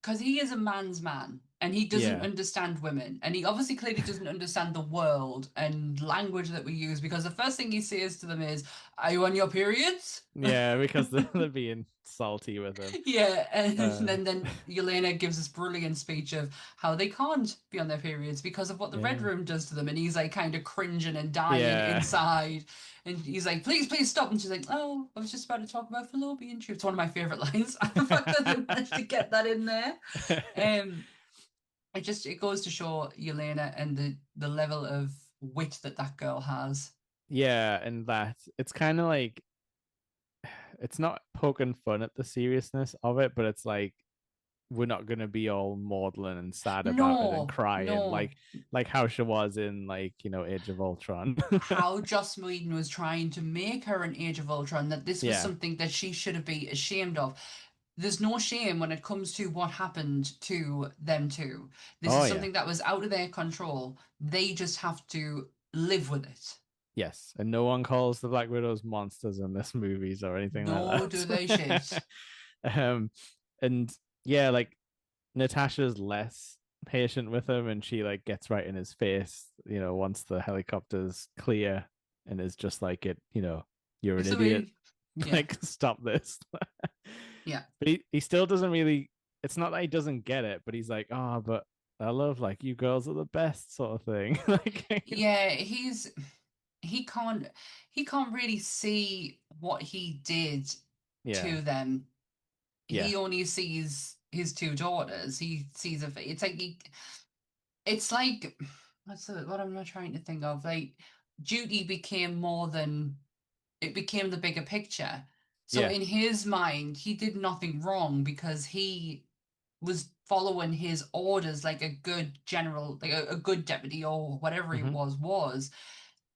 because he is a man's man, and he doesn't Yeah. understand women, and he obviously clearly doesn't understand the world and language that we use, because the first thing he says to them is, "Are you on your periods?" Yeah, because they're being salty with him. Yeah, and Uh, then Yelena gives this brilliant speech of how they can't be on their periods because of what the Red yeah. Room does to them, and he's like kind of cringing and dying Yeah. inside, and he's like, "Please, please stop!" And she's like, "Oh, I was just about to talk about fallopian tubes." It's one of my favorite lines. The fact that they managed to get that in there, um, it goes to show Yelena and the level of wit that that girl has. Yeah, and that it's kind of like it's not poking fun at the seriousness of it, but it's like we're not gonna be all maudlin and sad about it and No, crying no. like how she was in like Age of Ultron. How Joss Whedon was trying to make her an Age of Ultron, that this was Yeah. something that she should have been ashamed of. There's no shame when it comes to what happened to them two. This Oh is yeah. something that was out of their control. They just have to live with it. Yes, and no one calls the Black Widows monsters in this movies or anything like No, do they that. shit. um, and yeah, like Natasha's less patient with him, and she like gets right in his face, once the helicopter's clear, and is just like you're an It's the idiot, way, yeah, like stop this. yeah. But he still doesn't really. It's not that he doesn't get it, but he's like, oh, but I love like you girls are the best sort of thing. Like, Yeah, he can't he can't really see what he did yeah, to them. yeah. He only sees his two daughters. He sees a. It's like what am I trying to think of? Like duty became more than it became the bigger picture. So Yeah. in his mind, he did nothing wrong because he was following his orders like a good general, like a good deputy or whatever he Hmm. was.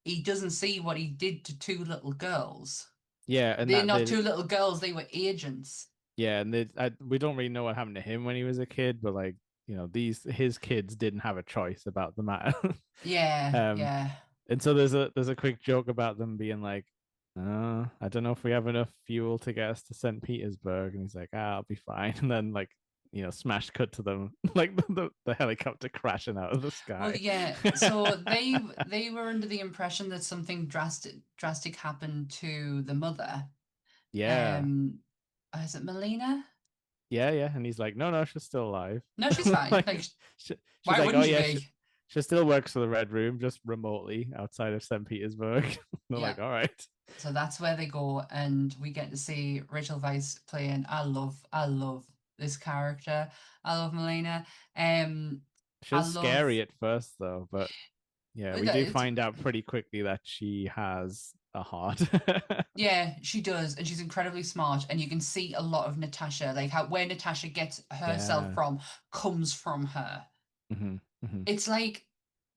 He doesn't see what he did to two little girls. Yeah, and They're that not they two little girls, they were agents. yeah, and we don't really know what happened to him when he was a kid, but like, these his kids didn't have a choice about the matter. Yeah, um yeah. and so there's a quick joke about them being like, I don't know if we have enough fuel to get us to St. Petersburg, and he's like, I'll be fine. And then like, smash cut to them like the helicopter crashing out of the Well, sky. yeah. So they were under the impression that something drastic happened to the mother. Yeah. Um, is it Melina? Yeah, yeah. And he's like, no, no, she's still alive. No, she's fine. Like, Like, she's why like, oh wouldn't you yeah, be? she still works for the Red Room, just remotely outside of St. Petersburg. They're Yeah. like, all right. So that's where they go, and we get to see Rachel Weisz playing. I love this character. I love Melina. I She's love. scary at first though, but yeah, we do It's, find out pretty quickly that she has a heart. yeah, she does, and she's incredibly smart, and you can see a lot of Natasha, like how where Natasha gets herself Yeah. from comes from her. Hmm. Hmm. It's like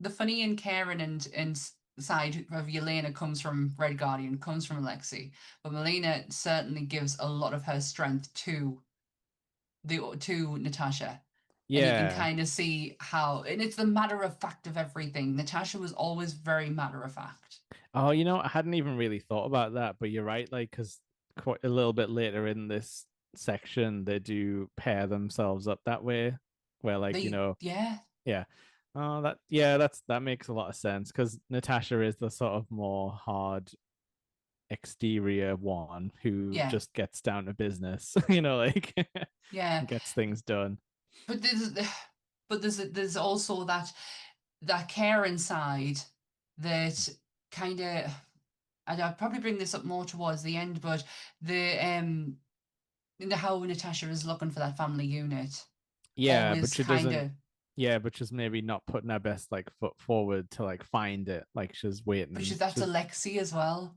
the funny and caring and side of Yelena comes from Red Guardian, comes from Alexei, but Melina certainly gives a lot of her strength to Natasha. And you can Yeah. kind of see how, and it's the matter of fact of everything. Natasha was always very matter of fact. Oh, I hadn't even really thought about that, but you're right. Like, because quite a little bit later in this section, they do pair themselves up that way, where like, Yeah, yeah. Oh, that makes a lot of sense because Natasha is the sort of more hard exterior one who yeah, just gets down to business, like yeah. gets things done. But there's also that care inside that kind of, and I'll probably bring this up more towards the end, but the how Natasha is looking for that family unit, Yeah, but always she kind doesn't. of, Yeah, but she's maybe not putting her best like foot forward to like find it. Like she's but waiting. that's Alexei as well.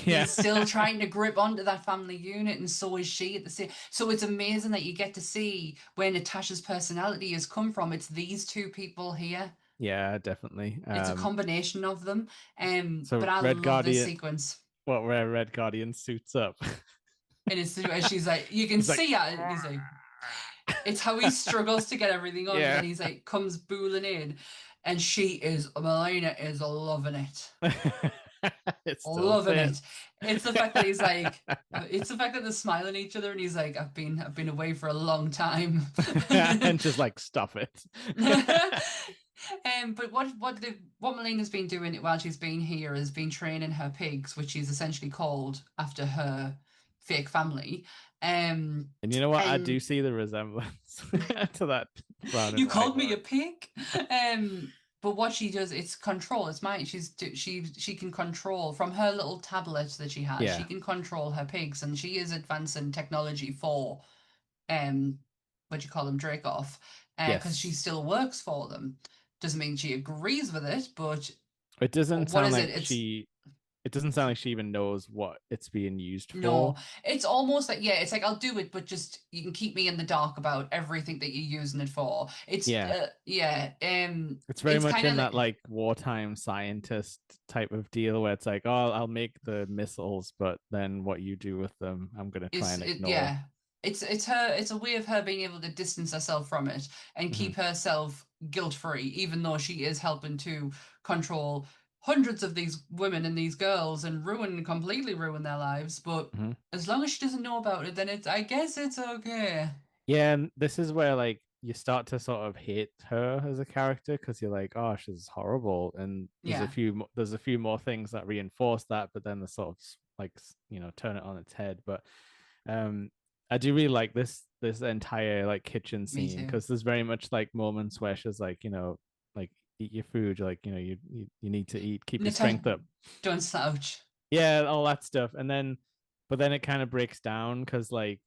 Yeah, He's still trying to grip onto that family unit, and so is she at the same. So it's amazing that you get to see where Natasha's personality has come from. It's these two people here. yeah, definitely. It's a combination of them. But So I Red love this Guardian, sequence. where Red Guardian suits up. And it's where she's like, you can He's like, see it. And he's like, it's how he struggles to get everything on, and then yeah. he's like, comes booling in, and Melina is loving it. It still Loving it. fits. It's the fact that he's like, it's the fact that they're smiling at each other, and he's like, I've been away for a long time. And just like stop it. But what Melina's been doing while she's been here has been training her pigs, which she's essentially called after her fake family. Um, And you know what? I do and see the resemblance to that brown you and white called me a one. pig. But what she does, it's control. It's mine. She can control from her little tablet that she has. She Yeah. can control her pigs, and she is advancing technology for um, what do you call them, Dracoff, because she Yes. still works for them. Doesn't mean she agrees with it, but It doesn't what sound is it? like It's she. It doesn't sound like she even knows what it's being used no, for. it's almost like yeah, it's like I'll do it, but just you can keep me in the dark about everything that you're using it for. Yeah. Yeah, It's very it's much kind of in that like like wartime scientist type of deal where it's like, oh, I'll make the missiles, but then what you do with them, I'm gonna try and ignore. yeah, it's a way of her being able to distance herself from it and Hmm. keep herself guilt free, even though she is helping to control hundreds of these women and these girls and completely ruin their lives. But Hmm. as long as she doesn't know about it, then it's I guess it's okay. Yeah, and this is where like you start to sort of hate her as a character because you're like, oh, she's horrible, and Yeah, there's a few more things that reinforce that, but then the sort of like turn it on its head. But um, I do really like this entire like kitchen me scene too. because there's very much like moments where she's like, like eat your food, like you need to eat, keep your Natasha, strength up, don't slouch. yeah, all that stuff, and then but then it kind of breaks down because like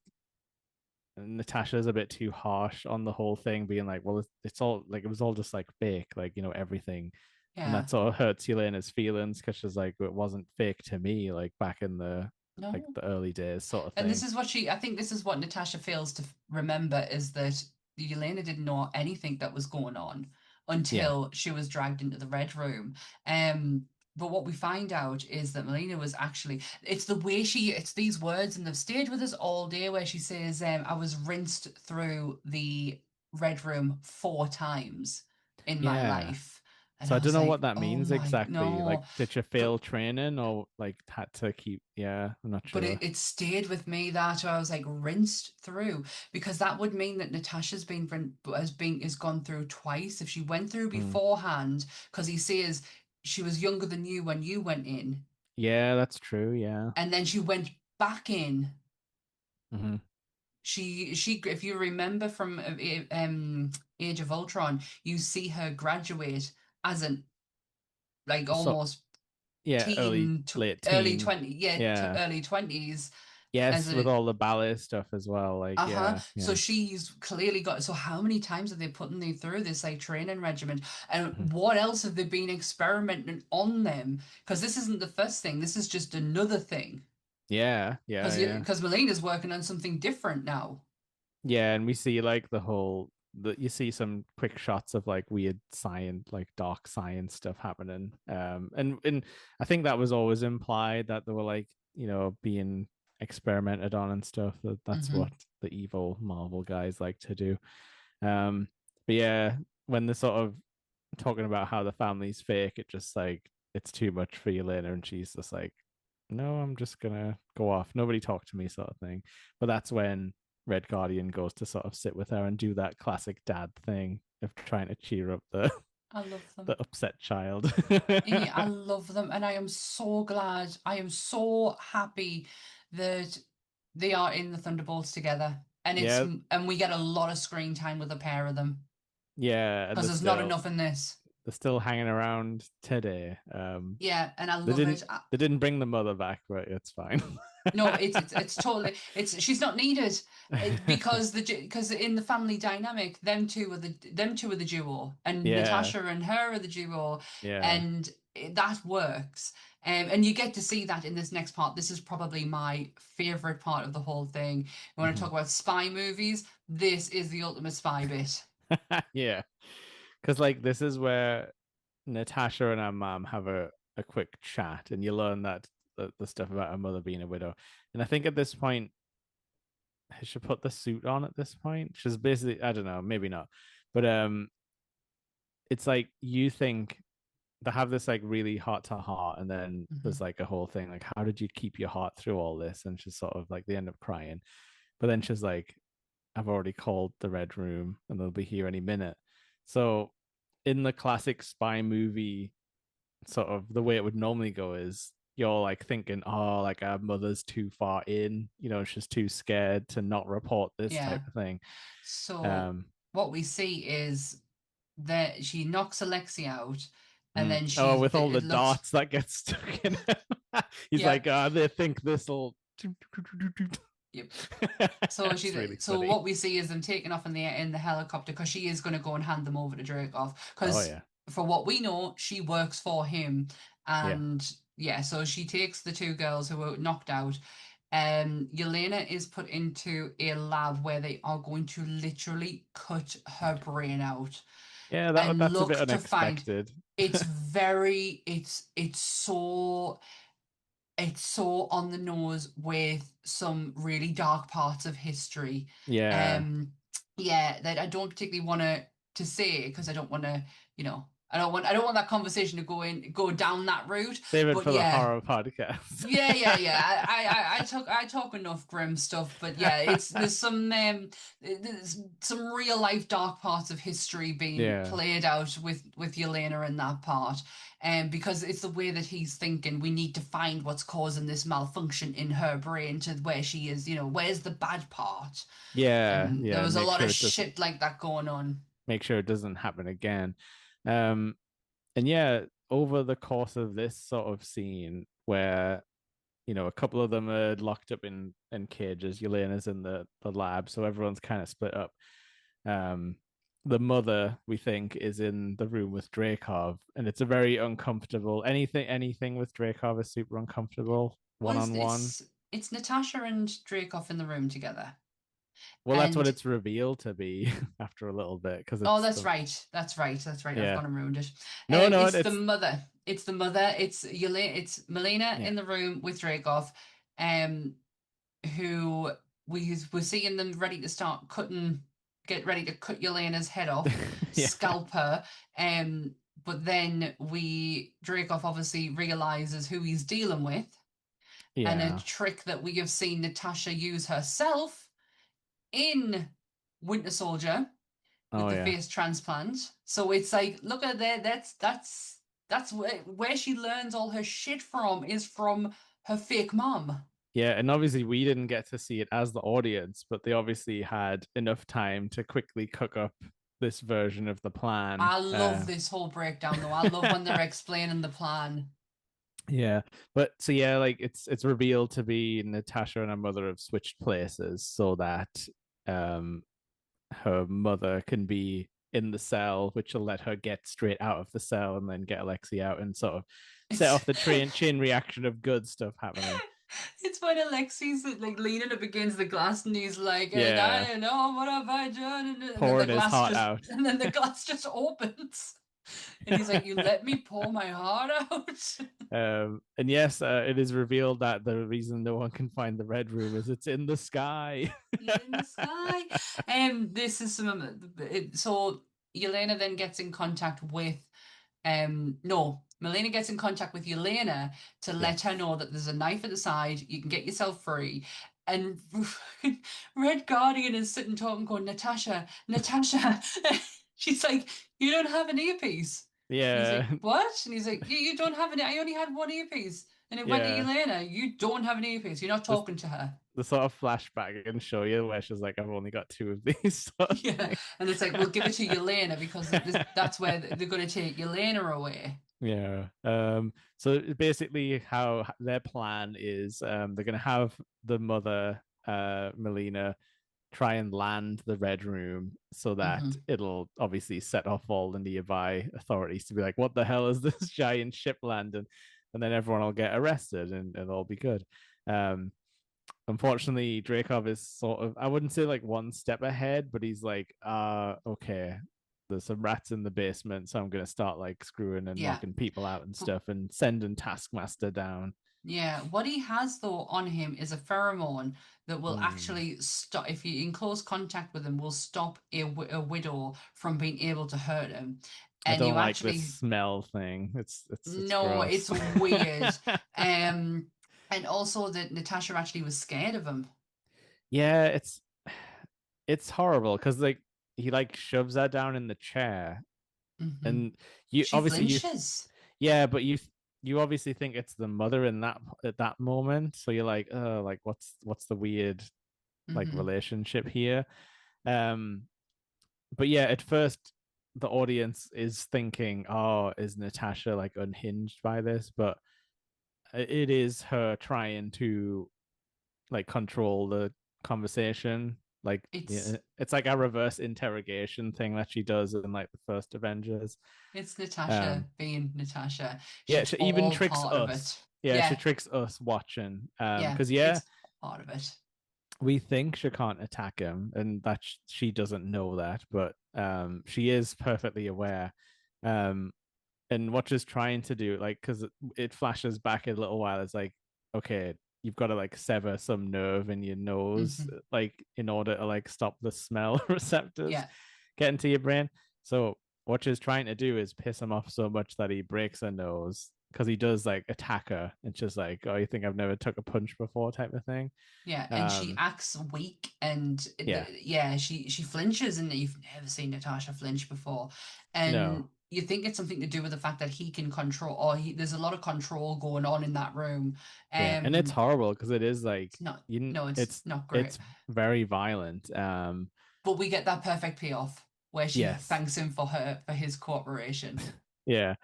Natasha's a bit too harsh on the whole thing, being like, well, it's all like it was all just like fake, like everything, and that Yeah, sort of hurts Yelena's feelings because she's like, it wasn't fake to me, like back in the like no. the early days, sort of And this thing. is what I think this is what Natasha fails to remember is that Yelena didn't know anything that was going on Yeah, until she was dragged into the Red Room. Um, but what we find out is that Melina was actually, it's the way it's these words, and they've stayed with us all day where she says, I was rinsed through the Red Room 4 times in my yeah. life. And So I I don't was know what like, that oh means my, exactly. Like, no. did you fail But training or like had to keep? Yeah, I'm not But sure. it stayed with me that I was like rinsed through because that would mean that Natasha's is gone through twice. If she went through Mm. beforehand, because he says she was younger than you when you went in, Yeah, that's true. Yeah. and then she went back in. Hmm. She if you remember from Age of Ultron, you see her graduate as an like So almost yeah, teen to late early teen. 20 yeah Yeah. early 20s as Yes, with a all the ballet stuff as well. Like, uh-huh. yeah, So yeah. she's clearly got, so how many times have they putting them through this like training regimen? Mhm. And what else have they been experimenting on them? Because this isn't the first thing, this is just another thing. Yeah, yeah, yeah. Because Melina's working on something different now. Yeah, and we see like you see some quick shots of like weird science, like dark science stuff happening. And I think that was always implied that they were like, being experimented on and stuff. That's what Hmm. the evil Marvel guys like to do. Um, but yeah, when they're sort of talking about how the family's fake, it just like it's too much for Yelena, and she's just like, no, I'm just gonna go off. Nobody talk to me, sort of thing. But that's when Red Guardian goes to sort of sit with her and do that classic dad thing of trying to cheer up the I love them. the upset child. Yeah, I love them. And I am so glad, I am so happy that they are in the Thunderbolts together. Yeah, And we get a lot of screen time with a pair of them. yeah, and Because there's not enough in this. they're still hanging around today. Yeah, and I They love didn't it. they didn't bring the mother back, but it's fine. No, it's totally it's she's not needed because because in the family dynamic, them two are the duo, and Yeah, Natasha and her are the duo, yeah. and that works. And you get to see that in this next part. This is probably my favorite part of the whole thing. You want to Mhm. talk about spy movies? This is the ultimate spy bit. Yeah, because like this is where Natasha and her mom have a quick chat, and you learn that the stuff about her mother being a widow. And I think at this point, she should put the suit on. At this point, she's basically, I don't know, maybe not, but it's like you think. they have this like really heart to heart, and then Hmm. there's like a whole thing like, how did you keep your heart through all this? And she's sort of like, they end up crying, but then she's like, I've already called the Red Room, and they'll be here any minute. So in the classic spy movie, sort of the way it would normally go is you're like thinking, oh, like our mother's too far in, she's too scared to not report this Yeah. type of thing. So Um, what we see is that she knocks Alexi out, and then oh, with all the it looks, darts that get stuck in him, he's yeah. like, they think this'll. Yep. That's really So funny. what we see is them taking off in the helicopter because she is going to go and hand them over to Dreykov. Oh Because yeah, for what we know, she works for him, yeah, and yeah, so she takes the two girls who were knocked out. Yelena is put into a lab where they are going to literally cut her brain out yeah. and That's a look bit to find. unexpected. It's so on the nose with some really dark parts of history. Yeah, Um, yeah, that I don't particularly want to say because I don't want to, I don't want that conversation to go down that route. save it But for the yeah, horror podcast. yeah. I talk enough grim stuff, but yeah, there's some real life dark parts of history being Yeah. played out with Yelena in that part, and because it's the way that he's thinking, we need to find what's causing this malfunction in her brain to where she is, where's the bad part, Yeah, and there yeah, was a lot of shit like that going on. make sure it doesn't happen again. Um, and yeah, over the course of this sort of scene where, a couple of them are locked up in cages, Yelena's in the lab, so everyone's kind of split up. Um, the mother, we think, is in the room with Dreykov, and it's a very uncomfortable anything with Dreykov is super uncomfortable, Well, one on one. it's Natasha and Dreykov in the room together, Well, that's what and it's revealed to be after a little bit, because oh, it's that's the right. That's right. I've yeah. gone and ruined it. No, no, It's the it's mother. It's the mother. It's Yelena. It's Melina yeah. in the room with Dreykov, um, who we're seeing them ready to start get ready to cut Yelena's head off, Yeah. scalp her. But then Dreykov obviously realizes who he's dealing with, and a Yeah. trick that we have seen Natasha use herself in Winter Soldier with Oh the yeah. face transplant. So it's like, look at that. That's where she learns all her shit from is from her fake mom. Yeah, and obviously we didn't get to see it as the audience, but they obviously had enough time to quickly cook up this version of the plan. I love this whole breakdown though. I love when they're explaining the plan. Yeah, but so yeah, like it's revealed to be Natasha and her mother have switched places so that um her mother can be in the cell, which will let her get straight out of the cell and then get Alexi out and sort of set It's off the train chain reaction of good stuff happening. it's when Alexi's like leaning up against the glass and he's like, and Yeah, I know what have I done, and then pouring his heart out. the glass just opens, and he's like, you let me pour my heart out. And yes, it is revealed that the reason no one can find the red room is it's in the sky. He's in the sky. This is so Yelena then gets in contact with no, Melina gets in contact with Yelena to Yeah. let her know that there's a knife at the side, you can get yourself free. And Red Guardian is sitting talking, going, Natasha. She's like, you don't have an earpiece. And he's like, Yeah. what? And he's like, you don't have I only had one earpiece. And it went to Yeah. Yelena, you don't have an earpiece. You're not This talking to her. the sort of flashback and show you where she's like, I've only got two of these sort of Yeah, thing. and it's like we'll give it to Yelena because that's where they're going to take Yelena away. Yeah. So basically how their plan is they're gonna have the mother Melina try and land the red room so that Hmm. it'll obviously set off all the nearby authorities to be like, what the hell is this giant ship landing? And then everyone will get arrested and it'll all be good. Um, Unfortunately, Dreykov is sort of, I wouldn't say like one step ahead, but he's like, okay, there's some rats in the basement, so I'm going to start like screwing and Yeah, knocking people out and but stuff and sending Taskmaster down. yeah, what he has though on him is a pheromone that will Mm. actually stop if you're in close contact with him. Will stop a widow from being able to hurt him. I And you don't like this actually smell thing. It's know gross. it's weird. Um, and also that Natasha actually was scared of him. Yeah, it's horrible because like he like shoves her down in the chair, Hmm. and you She obviously flinches. yeah, but you obviously think it's the mother in that at that moment, so you're like, oh, like what's the weird like Hmm. relationship here? Um, but yeah, at first the audience is thinking, oh, is Natasha like unhinged by this? But it is her trying to like control the conversation. Like yeah, It's it's like a reverse interrogation thing that she does in like the first Avengers. it's Natasha Um, being Natasha. yeah, She's she even all tricks part of us. it. Yeah, she Yeah, tricks us watching. yeah, Because yeah, it's part of it. we think she can't attack him, and that she doesn't know that, but she is perfectly aware. Um, and what she's trying to do, like, because it flashes back a little while, it's like, okay, you've got to like sever some nerve in your nose, Hmm. like, in order to like stop the smell receptors Yeah. getting to your brain. So what she's trying to do is piss him off so much that he breaks her nose because he does like attack her. It's just like, oh, you think I've never took a punch before, type of thing. Yeah, and she Um, acts weak, and yeah, yeah, she flinches, and you've never seen Natasha flinch before, and no, you think it's something to do with the fact that he can control, or there's a lot of control going on in that room. yeah, and it's Um, horrible because it is like it's not, you, no, it's not great, it's very violent. but we get that perfect payoff where she Yes, thanks him for his cooperation. yeah.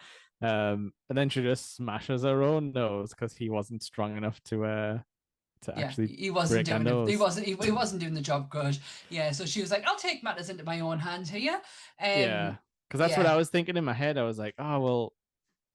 And then she just smashes her own nose because he wasn't strong enough to Yeah, actually he wasn't break her doing it. nose. He wasn't doing the job good. Yeah, so she was like, "I'll take matters into my own hands here." Yeah, because that's what I Yeah. was thinking in my head. I was like, oh well,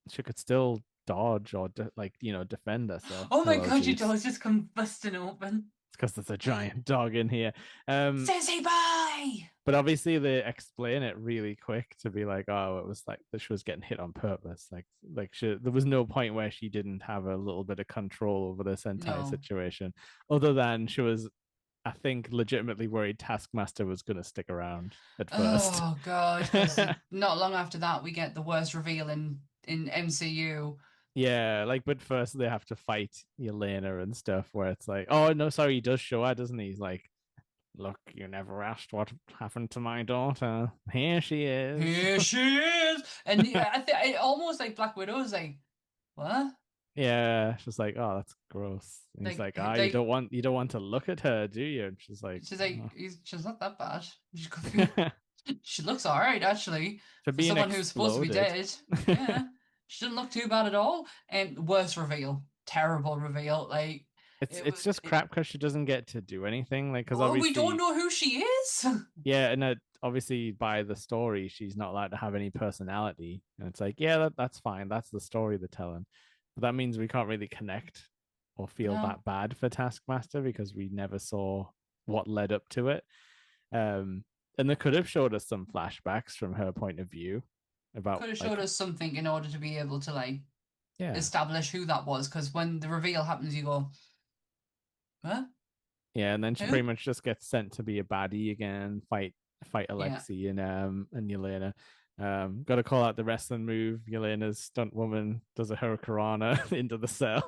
she could still dodge or like defend herself. Oh my Hello, God, your Jeeves. door's just come busting open. It's because there's a giant dog in here. Um, Say bye. but obviously they explain it really quick to be like, oh, it was like that she was getting hit on purpose. There was no point where she didn't have a little bit of control over this entire No. situation, other than she was, I think, legitimately worried Taskmaster was going to stick around at first. Oh God, because not long after that we get the worst reveal in MCU. Yeah, like, but first they have to fight Yelena and stuff, where it's like, oh no, sorry, he does show her, doesn't he? He's like, look, you never asked what happened to my daughter. Here she is. Here she is, and yeah, I think almost like Black Widow is like, what? Yeah, she's like, oh, that's gross. And he's Like, like, ah, like you don't want to look at her, do you? And she's like, she's like, oh. she's not that bad. She looks all right actually For for being someone who's supposed to be exploded. dead. Yeah, she didn't look too bad at all. And worst reveal, terrible reveal. Like it It's was. just crap because she doesn't get to do anything. Like, because Oh, we don't obviously, know who she is. yeah, and obviously by the story, she's not allowed to have any personality. And it's like, yeah, that's fine. That's the story they're telling. But that means we can't really connect or feel No, that bad for Taskmaster because we never saw what led up to it. Um, and they could have showed us some flashbacks from her point of view about could have showed like, us something in order to be able to like yeah, establish who that was. Because when the reveal happens, you go, huh? yeah, and then she pretty Who? much just gets sent to be a baddie again, fight Yeah. Alexi and Yelena. Got to call out the wrestling move. Yelena's stunt woman does a hurricanrana into the cell.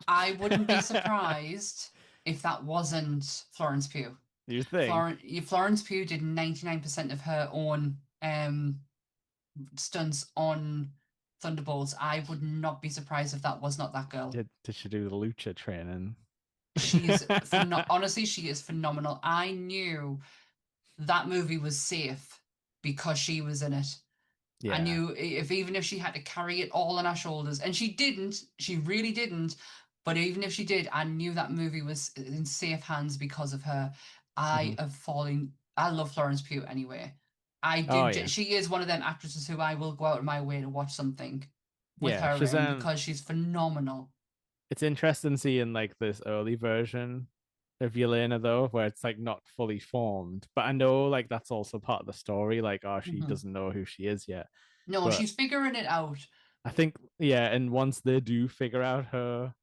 I wouldn't be surprised if that wasn't Florence Pugh. You think? Florence Pugh did 99% of her own stunts on Thunderbolts. I would not be surprised if that was not that girl. Did she do the lucha training? Honestly, she is phenomenal. I knew that movie was safe because she was in it. I Yeah. knew if even if she had to carry it all on her shoulders, and she didn't, she really didn't. But even if she did, I knew that movie was in safe hands because of her. I Mhm. have fallen. I love Florence Pugh anyway. I Oh do. yeah. She is one of them actresses who I will go out of my way to watch something with Yeah. her She's in because she's phenomenal. it's interesting seeing like this early version of Yelena though, where it's like not fully formed. But I know like that's also part of the story. Like, oh, she Hmm. doesn't know who she is yet. No, But she's figuring it out. I think yeah, and once they do figure out her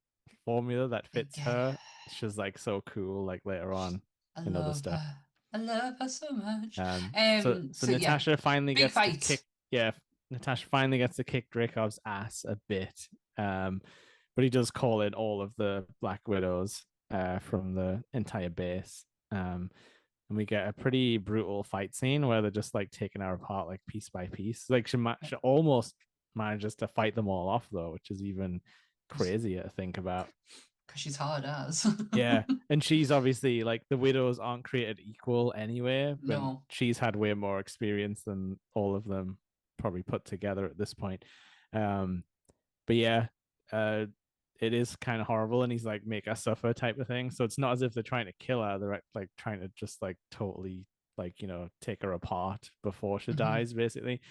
formula that They fits get her, she's like so cool. Like later on I in other love stuff. her. I love her so much. So So yeah, Natasha finally big gets to kick. fight. Yeah, Natasha finally gets to kick Dracov's ass a bit. Um, but he does call in all of the Black Widows from the entire base. And we get a pretty brutal fight scene where they're just like taking her apart like piece by piece. Like she almost manages to fight them all off though, which is even crazier to think about. Because she's hard as. Yeah, and she's obviously like the widows aren't created equal anyway, but No. she's had way more experience than all of them probably put together at this point. Um, but yeah, uh, it is kind of horrible, and he's like make us suffer type of thing. So it's not as if they're trying to kill her; they're like trying to just like totally like take her apart before she Hmm. dies, basically.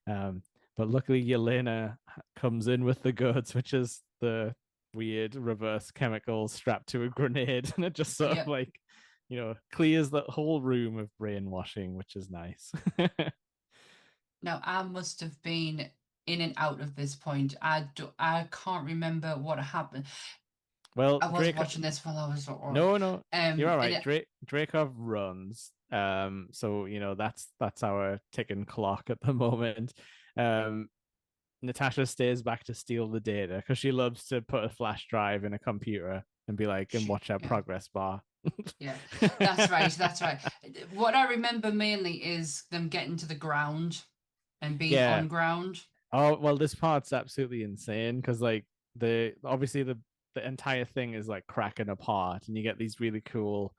Um, but luckily, Yelena comes in with the goods, which is the weird reverse chemical strapped to a grenade, and it just sort of Yep. like, clears the whole room of brainwashing, which is nice. Now, I must have been in and out of this point. I can't remember what happened. Well, I was Drake, watching this while I was at work. no, no, you're all And right. Drakov runs. So that's our ticking clock at the moment. Um, Natasha stays back to steal the data because she loves to put a flash drive in a computer and be like, and watch our yeah, progress bar. yeah, that's right, that's right. What I remember mainly is them getting to the ground and being Yeah. on ground. Oh well, this part's absolutely insane because like the entire thing is like cracking apart, and you get these really cool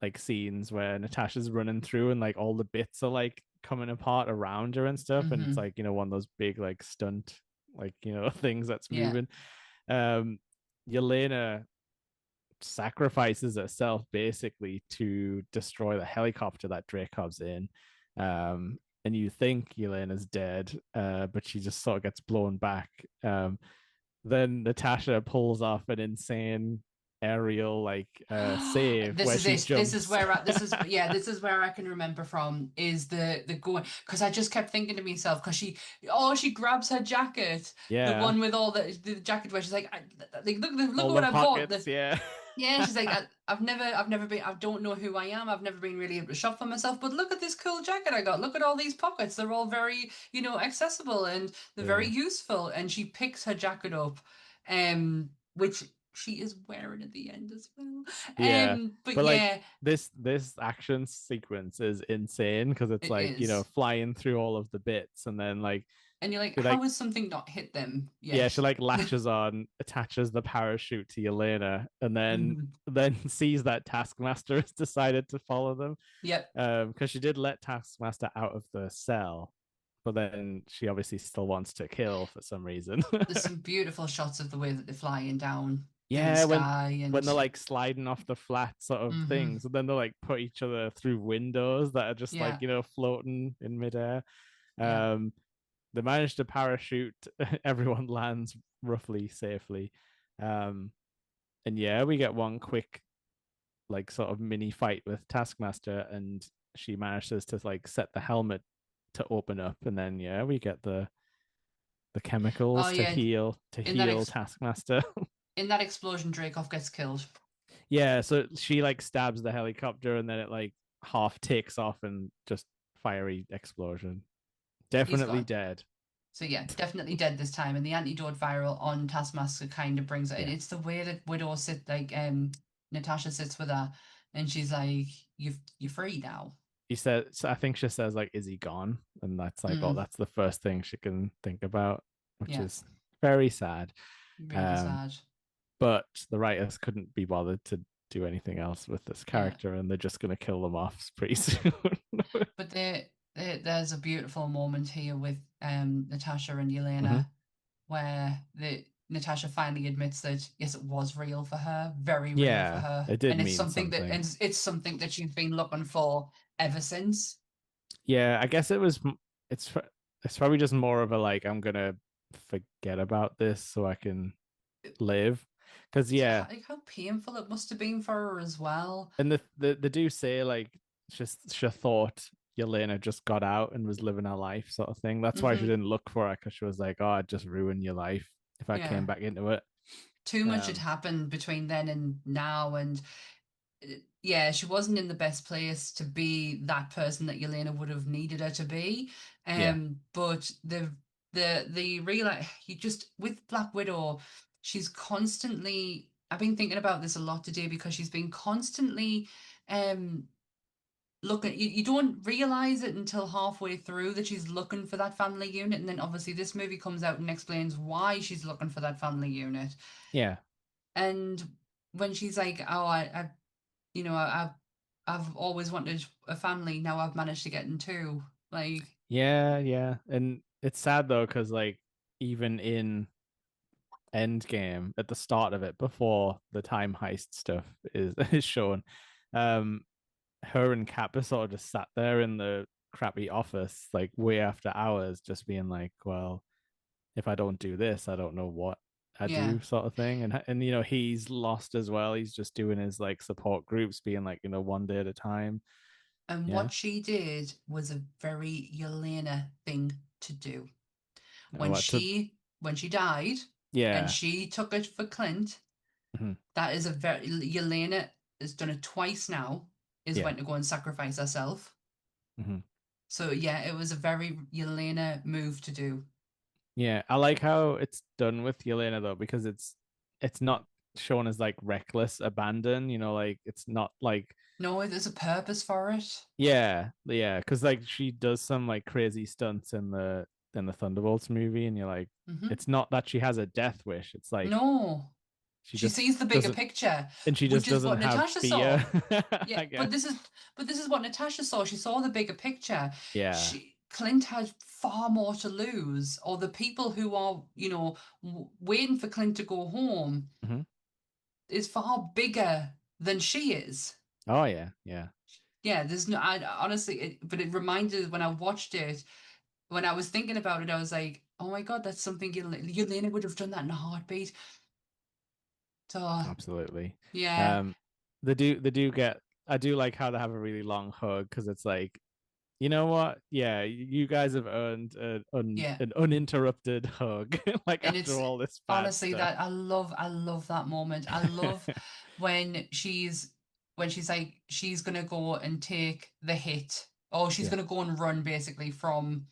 like scenes where Natasha's running through and like all the bits are like coming apart around her and stuff, and it's Hmm. like one of those big like stunt like things that's Yeah. moving. Um, Yelena sacrifices herself basically to destroy the helicopter that Dracov's in. And you think Yelena's dead, but she just sort of gets blown back. Then Natasha pulls off an insane aerial like save This where is she it. This is jumps. where this is yeah. This is where I can remember from is the going because I just kept thinking to myself because she grabs her jacket, the Yeah, one with all the jacket where she's like look all at the what I bought. pockets. Yeah. Yeah, she's like, I've never been, I don't know who I am. I've never been really able to shop for myself, but look at this cool jacket I got. Look at all these pockets. They're all very, accessible and they're very Yeah. useful. And she picks her jacket up, which she is wearing at the end as well. Yeah. But But like yeah, this action sequence is insane because it's it like, is. flying through all of the bits and then like And you're like, she how like has something not hit them yeah, she yet? like latches on, attaches the parachute to Yelena, and then Mhm. sees that Taskmaster has decided to follow them. Yep. Because she did let Taskmaster out of the cell, but then she obviously still wants to kill for some reason. There's some beautiful shots of the way that they're flying down through the Yeah, sky when and they're like sliding off the flat sort of hmm things, and then they like put each other through windows that are just like yeah, floating in midair. yeah. Um, they manage to parachute. Everyone lands roughly safely. Um, and yeah, we get one quick like sort of mini fight with Taskmaster, and she manages to like set the helmet to open up, and then yeah, we get the Oh chemicals to yeah, in that heal Taskmaster. in that explosion, Dreykov gets killed. Yeah, so she like stabs the helicopter, and then it like half takes off and just fiery explosion. He's Definitely gone. dead. So yeah, definitely dead this time. And the antidote viral on Taskmaster kind of brings it. And Yeah. it's the way that Widow sit like Natasha sits with her, and she's like, you're free now." He said, so I think she says like, "Is he gone?" And that's like, oh, Mm, that's the first thing she can think about, which yeah, is very sad. really Um, sad. but the writers couldn't be bothered to do anything else with this Yeah, character, and they're just gonna kill them off pretty soon. but there's a beautiful moment here with Natasha and Hmm. Yelena where the Natasha finally admits that yes, it was real for her, very real for Yeah, her, it did and mean something. it's something that she's been looking for ever since. Yeah, I guess it was. It's it's probably just more of a like I'm gonna forget about this so I can live. Because Yeah, yeah, like how painful it must have been for her as well. and they do say like just she thought Yelena just got out and was living her life sort of thing. That's why she Hmm. didn't look for her because she was like, oh, I'd just ruin your life if I came Yeah, back into it. too much had Um, happened between then and now, and yeah, she wasn't in the best place to be that person that Yelena would have needed her to be. Yeah, But the real you just with Black Widow, she's constantly. I've been thinking about this a lot today because she's been constantly um looking. You don't realize it until halfway through that she's looking for that family unit, and then obviously this movie comes out and explains why she's looking for that family unit. yeah, And when she's like, "Oh, I you know, I've always wanted a family. Now I've managed to get in two." Like, yeah. And it's sad though, because like even in Endgame, at the start of it, before the time heist stuff is is shown, um, her and Cap are sort of just sat there in the crappy office, like way after hours, just being like, well, if I don't do this, I don't know what I yeah. do, sort of thing. And he's lost as well. He's just doing his like support groups, being like, one day at a time. And Yeah. what she did was a very Yelena thing to do. When What to she died and Yeah. she took it for Clint, Mhm. that is a very Yelena has done it twice now, is Yeah. went to go and sacrifice herself. Mhm. So yeah, it was a very Yelena move to do. Yeah. I like how it's done with Yelena though, because it's not shown as like reckless abandon, like it's not like No, there's a purpose for it. yeah, because like she does some like crazy stunts in the Thunderbolts movie, and you're like, Hmm. it's not that she has a death wish. It's like No. she She just sees the bigger doesn't, picture, and she just which is doesn't what have Natasha fear, saw. I Yeah, but guess. this is what Natasha saw. She saw the bigger picture. Yeah. She Clint had far more to lose, or the people who are, waiting for Clint to go home Mhm. is far bigger than she is. Oh yeah, yeah, Yeah, there's no. I honestly, but it reminded when I watched it, when I was thinking about it, I was like, oh my God, that's something Yelena would have done that in a heartbeat. So absolutely. yeah, Um, they do get. I do like how they have a really long hug, because it's like, you know what? Yeah, you guys have earned yeah. an uninterrupted hug, like And after it's all this bad honestly stuff. that I love that moment. I love when she's like she's gonna go and take the hit, or she's Yeah, gonna go and run basically from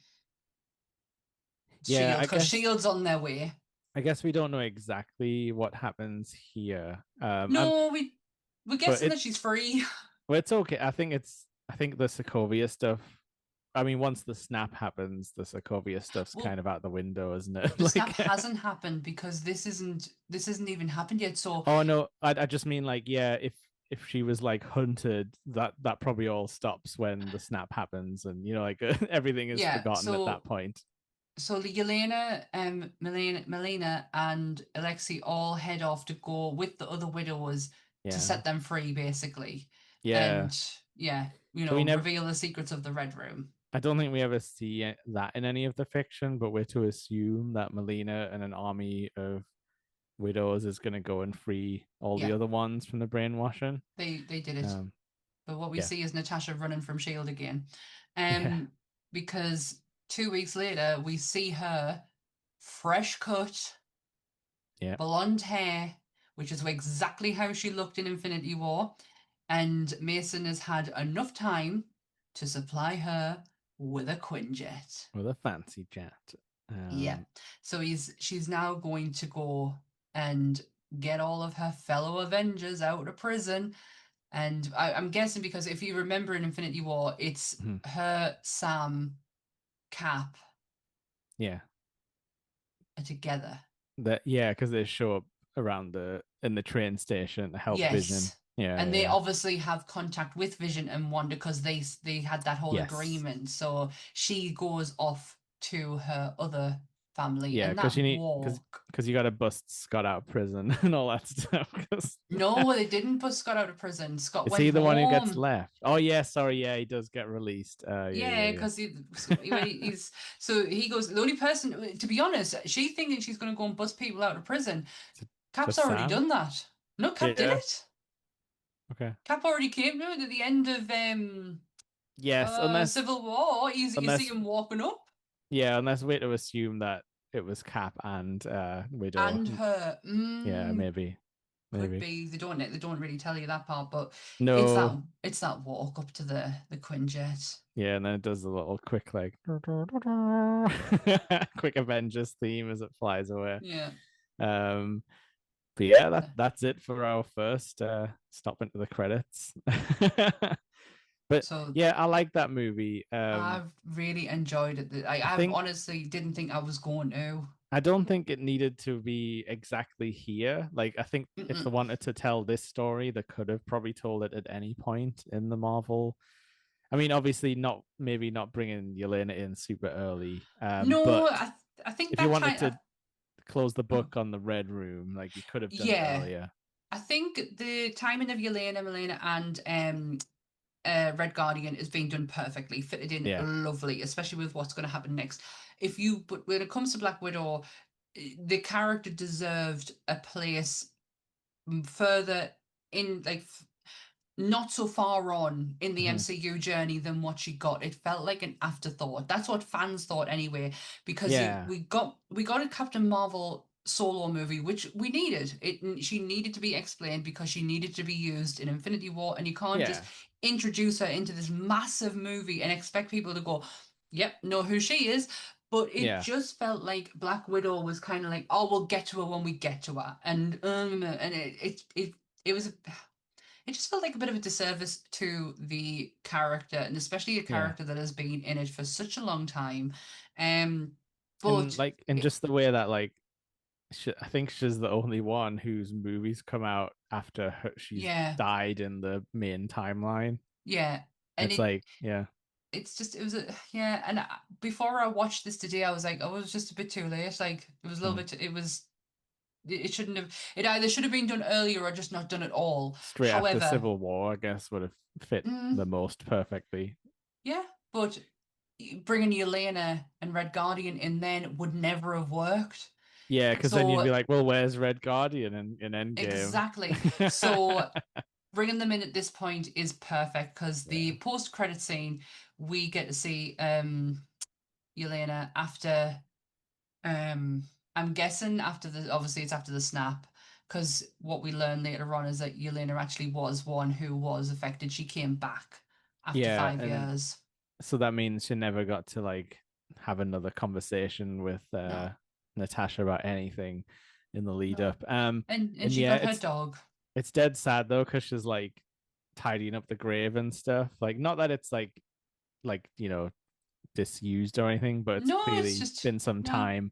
yeah. Shield because Shield's on their way. I guess we don't know exactly what happens here. No, we're But guessing that she's free. well, it's okay. I think the Sokovia stuff. I mean, once the snap happens, the Sokovia stuff's kind Well, of out the window, isn't it? the snap Like, hasn't happened because this isn't even happened yet. So oh no, I just mean like, yeah, if she was like hunted, that probably all stops when the snap happens, and like everything is yeah, forgotten at that point. so Yelena, Melina, and Alexei all head off to go with the other widowers to Yeah, set them free, basically, yeah. and yeah, So we never. reveal the secrets of the Red Room. I don't think we ever see that in any of the fiction, but we're to assume that Melina and an army of widows is going to go and free all the Yeah, other ones from the brainwashing. they did it, Um, but what we yeah, see is Natasha running from Shield again, yeah, because 2 weeks later we see her fresh cut, yeah. blonde hair, which is exactly how she looked in Infinity War. And Mason has had enough time to supply her with a Quinjet. With a fancy jet. Yeah. So she's now going to go and get all of her fellow Avengers out of prison. And I'm guessing because if you remember in Infinity War, it's Mhm. her, Sam, Cap Yeah, are together. yeah, because they show up around the in the train station to help Vision. Yes. Yeah, And yeah, they yeah. obviously have contact with Vision and Wanda because they had that whole Yes, agreement. So she goes off to her other family, yeah, and because that you need walk. because you got to bust Scott out of prison and all that stuff. Because No, they didn't put Scott out of prison. Scott is went he the one who gets home. left? Oh yeah, sorry, yeah, he does get released. Yeah, Yeah, yeah, because yeah. he's so he goes. The only person, to be honest, she thinking she's going to go and bust people out of prison. Cap's Just already Sam. done that. No, Cap did Yeah. it. Okay. Cap already came to it at the end of Yes, Civil War. You see unless him walking up. unless we're to assume that it was Cap and Widow. And her. Yeah, maybe. Could maybe. be. They don't really tell you that part, but No. it's that walk up to the Quinjet. Yeah, and then it does a little quick like quick Avengers theme as it flies away. Yeah. Um, but yeah, that's it for our first stop into the credits. But So yeah, I like that movie. I've really enjoyed it. I I've think honestly didn't think I was going to. I don't think it needed to be exactly here. Like I think if they Mm-mm. wanted to tell this story, they could have probably told it at any point in the Marvel. I mean, obviously not maybe not bringing Yelena in super early. No, But I think if you that wanted time. to close the book on the Red Room, like you could have done it Yeah, earlier. I think the timing of Yelena, Melena, and Red Guardian is being done perfectly, fitted in Yeah. lovely, especially with what's going to happen next. But when it comes to Black Widow, the character deserved a place further in, like not so far on in the Mhm. MCU journey than what she got. It felt like an afterthought. That's what fans thought anyway, because Yeah. we got a Captain Marvel solo movie, which we needed. She needed to be explained because she needed to be used in Infinity War, and you can't just Yeah. introduce her into this massive movie and expect people to go, "Yep, know who she is." But it Yeah. just felt like Black Widow was kind of like, "Oh, we'll get to her when we get to her," and it was. It just felt like a bit of a disservice to the character, and especially a Yeah. character that has been in it for such a long time. Um, And but like and just the way that like I think she's the only one whose movies come out after she's yeah, died in the main timeline. yeah, and It's like, yeah. it's just it was a yeah. And before I watched this today, I was like, oh, it was just a bit too late. Like it was a little Mm. bit. It was. It shouldn't have. It either should have been done earlier or just not done at all. Straight after However, Civil War, I guess, would have fit mm, the most perfectly. yeah, but bringing Yelena and Red Guardian in then would never have worked. Yeah, because then you'd be So like, well, where's Red Guardian in Endgame? exactly. So bringing them in at this point is perfect because Yeah. the post-credit scene we get to see Yelena after um I'm guessing after the obviously it's after the snap because what we learn later on is that Yelena actually was one who was affected. She came back after Yeah, five and years. so that means she never got to like have another conversation with No, Natasha about anything in the lead no. up. And And she yeah, got her dog. it's dead sad though, because she's like tidying up the grave and stuff. Like not that it's like disused or anything, but it's No, it's clearly just been some no. time.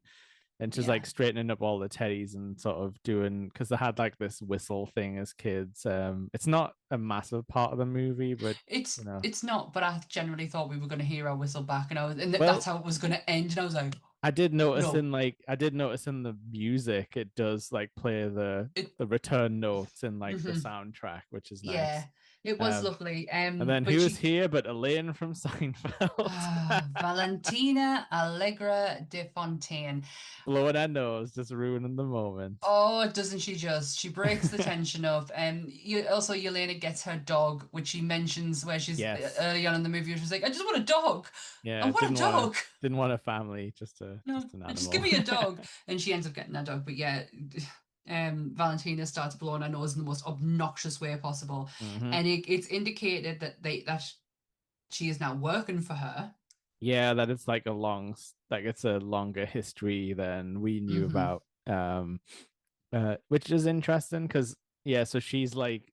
And she's Yeah. like straightening up all the teddies and sort of doing because they had like this whistle thing as kids. It's not a massive part of the movie, but It's you know, it's not, but I generally thought we were going to hear our whistle back, and that's well, how it was going to end. And I was like, no, I did notice in the music it does like play it. the return notes in like the Mhm. soundtrack, which is nice. Yeah, it was Um, lovely. and then But who's she, here but Elaine from Seinfeld, Valentina Allegra de Fontaine. blowing her nose, just ruining the moment. Oh, doesn't she just? She breaks the tension up. And also, Yelena gets her dog, which she mentions where she's Yes, early on in the movie. She's like, I just want a dog. I yeah, want a dog. didn't want a family, No, just an just animal. give me a dog. And she ends up getting a dog. But yeah, Valentina starts blowing her nose in the most obnoxious way possible. Hmm. And it's indicated that she is now working for her. Yeah, that it's like like it's a longer history than we knew Hmm. about. Which is interesting because yeah, so she's like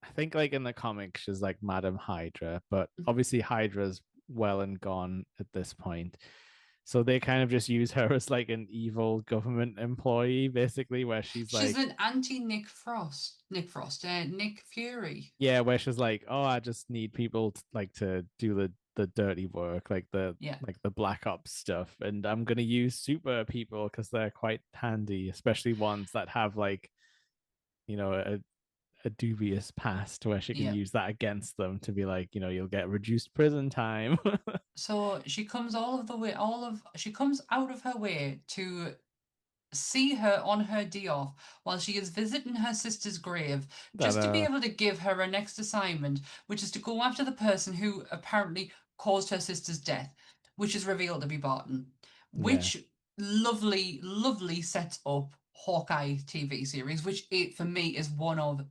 I think like in the comics she's like Madam Hydra, but obviously Hydra's well and gone at this point. So they kind of just use her as like an evil government employee, basically, where she's She's like, an anti Nick Fury. yeah, where she's like, oh, I just need people to do the dirty work, Yeah, like the black ops stuff, and I'm gonna use super people because they're quite handy, especially ones that have like you know a dubious past where she can yeah. use that against them to be like, you'll get reduced prison time. So she comes she comes out of her way to see her on her day off while she is visiting her sister's grave, That just to be able to give her a next assignment, which is to go after the person who apparently caused her sister's death, which is revealed to be Barton, yeah. which lovely, lovely sets up Hawkeye TV series, which for me is one of,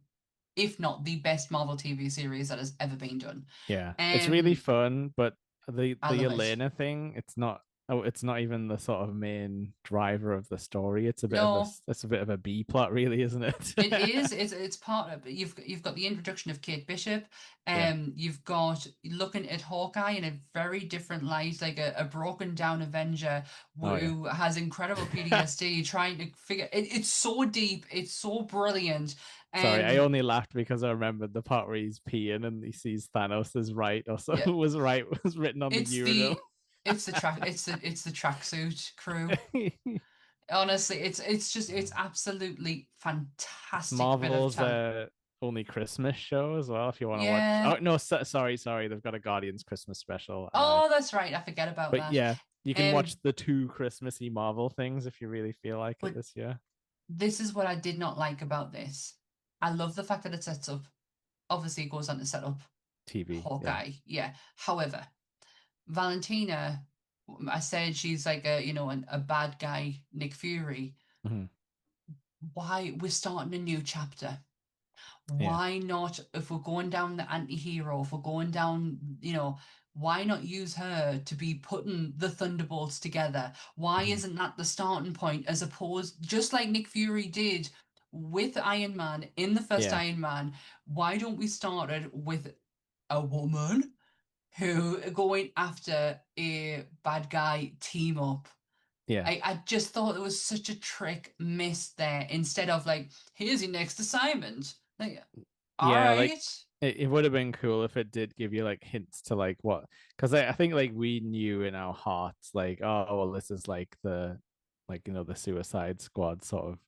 if not the best Marvel TV series that has ever been done. Yeah, it's really Um, fun, but I the love it. Yelena thing, it's not. Oh, it's not even the sort of main driver of the story. No, It's a bit of a B plot, really, isn't it? it is. It's part of. You've got the introduction of Kate Bishop. Yeah. You've got looking at Hawkeye in a very different light, like a broken down Avenger Oh yeah. who has incredible PTSD, trying to figure. It's so deep. It's so brilliant. Sorry, I Um, only laughed because I remembered the part where he's peeing and he sees Thanos is right, or so yeah, was right was written on the it's urinal. the it's the tracksuit crew. Honestly, it's absolutely It's fantastic bit of Marvel's talent. only Christmas show as well. If you want to watch, Yeah. oh no, sorry, they've got a Guardians Christmas special. Oh, that's right. I forget about But that. yeah, you can watch Um, the two Christmassy Marvel things if you really feel like it but this year. this is what I did not like about this. I love the fact that it sets up. Obviously, it goes on to set up TV, yeah. Hawkeye. Yeah. However, Valentina, I said she's like a bad guy, Nick Fury. Mhm. Why we're starting a new chapter? Yeah, Why not, if we're going down the anti-hero, if we're going down, why not use her to be putting the Thunderbolts together? Why Mhm. isn't that the starting point, as opposed, just like Nick Fury did with Iron Man in the first Yeah, Iron Man, why don't we start it with a woman who going after a bad guy team up? yeah, I just thought there was such a trick missed there, instead of like, here's your next assignment. Like, all yeah. Like right. it would have been cool if it did give you like hints to like what, because I think like we knew in our hearts like, oh well, this is like the like the Suicide Squad sort of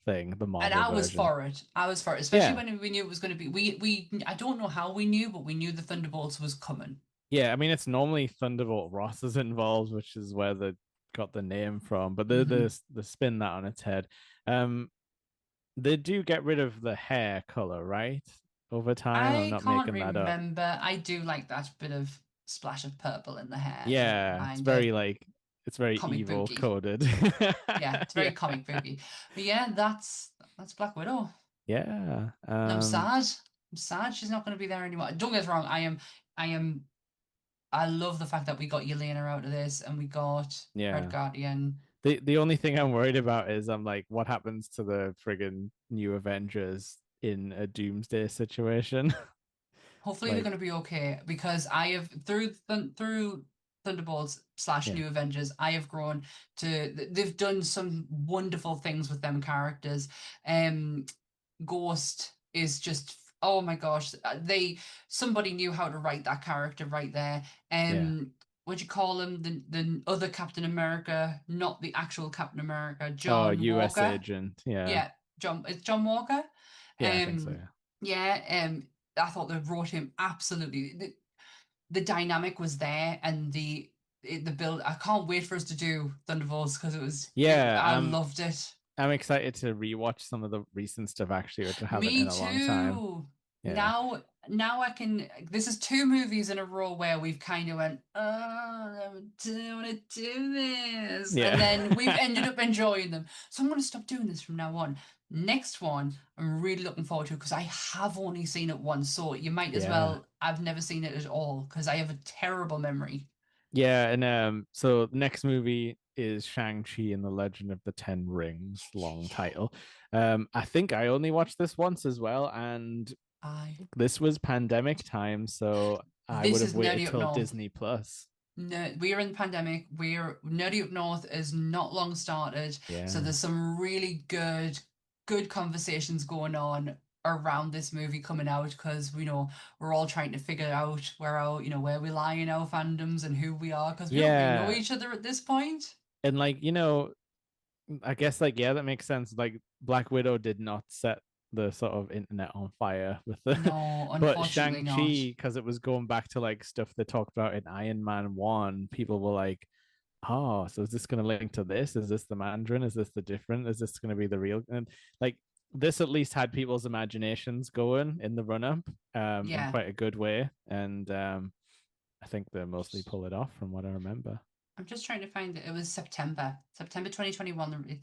thing, the And Marvel I was version. for it. I was for it, especially Yeah, when we knew it was going to be. We I don't know how we knew, but we knew the Thunderbolts was coming. yeah. I mean, it's normally Thunderbolt Ross is involved, which is where they got the name from. But Hmm. the spin that on its head. Um, they do get rid of the hair color, right? Over time, I'm I not can't making that up. remember. I do like that bit of splash of purple in the hair. I don't Yeah, mind it. it's very Comic evil booky. coded. Yeah, it's very Yeah. comic booky. But yeah, that's Black Widow. Yeah. And I'm sad. I'm sad she's not going to be there anymore. Don't get us wrong. I am. I love the fact that we got Yelena out of this and we got Red Yeah. Guardian. The only thing I'm worried about is I'm like, what happens to the friggin' new Avengers in a Doomsday situation? Hopefully they're Like, going to be okay, because I have through Thunderbolts slash yeah, New Avengers, I have grown to. They've done some wonderful things with them characters. Um, Ghost is just, oh my gosh, they somebody knew how to write that character right there. yeah. What do you call him? The other Captain America, not the actual Captain America, Oh, John US Walker. agent. Yeah. Yeah, John. It's John Walker. Yeah, I think so, Um, yeah. yeah. I thought they wrote him absolutely. The dynamic was there, and the build. I can't wait for us to do Thunderbolts, because Yeah, I loved it. I'm excited to rewatch some of the recent stuff actually, which I haven't in Me a long time. too. Yeah. Now I can. This is two movies in a row where we've kind of went, oh, I don't want to do this, and Yeah. then we've ended up enjoying them. So I'm going to stop doing this from now on. Next one, I'm really looking forward to, because I have only seen it once, so you might as Yeah. well. I've never seen it at all, because I have a terrible memory. Yeah, and so the next movie is Shang-Chi and the Legend of the Ten Rings, long title. I think I only watched this once as well, and I. this was pandemic time, so I would This have is waited Nerdy Up till North. Disney Plus. No, we are in the pandemic. We're Nerdy Up North is not long started, so Yeah. there's some really good conversations going on around this movie coming out, because we know we're all trying to figure out where we lie in our fandoms and who we are, because we don't really know Yeah. each other at this point. And like, I guess like yeah, that makes sense. Like Black Widow did not set the sort of internet on fire with the No, but unfortunately Shang-Chi, not. because it was going back to like stuff they talked about in Iron Man 1, people were like, oh, so is this gonna link to this? Is this the Mandarin? Is this the different? Is this gonna be the real? And like this at least had people's imaginations going in the run up in Yeah. quite a good way. And I think they mostly pull it off from what I remember. I'm just trying to find it. It was September 2021.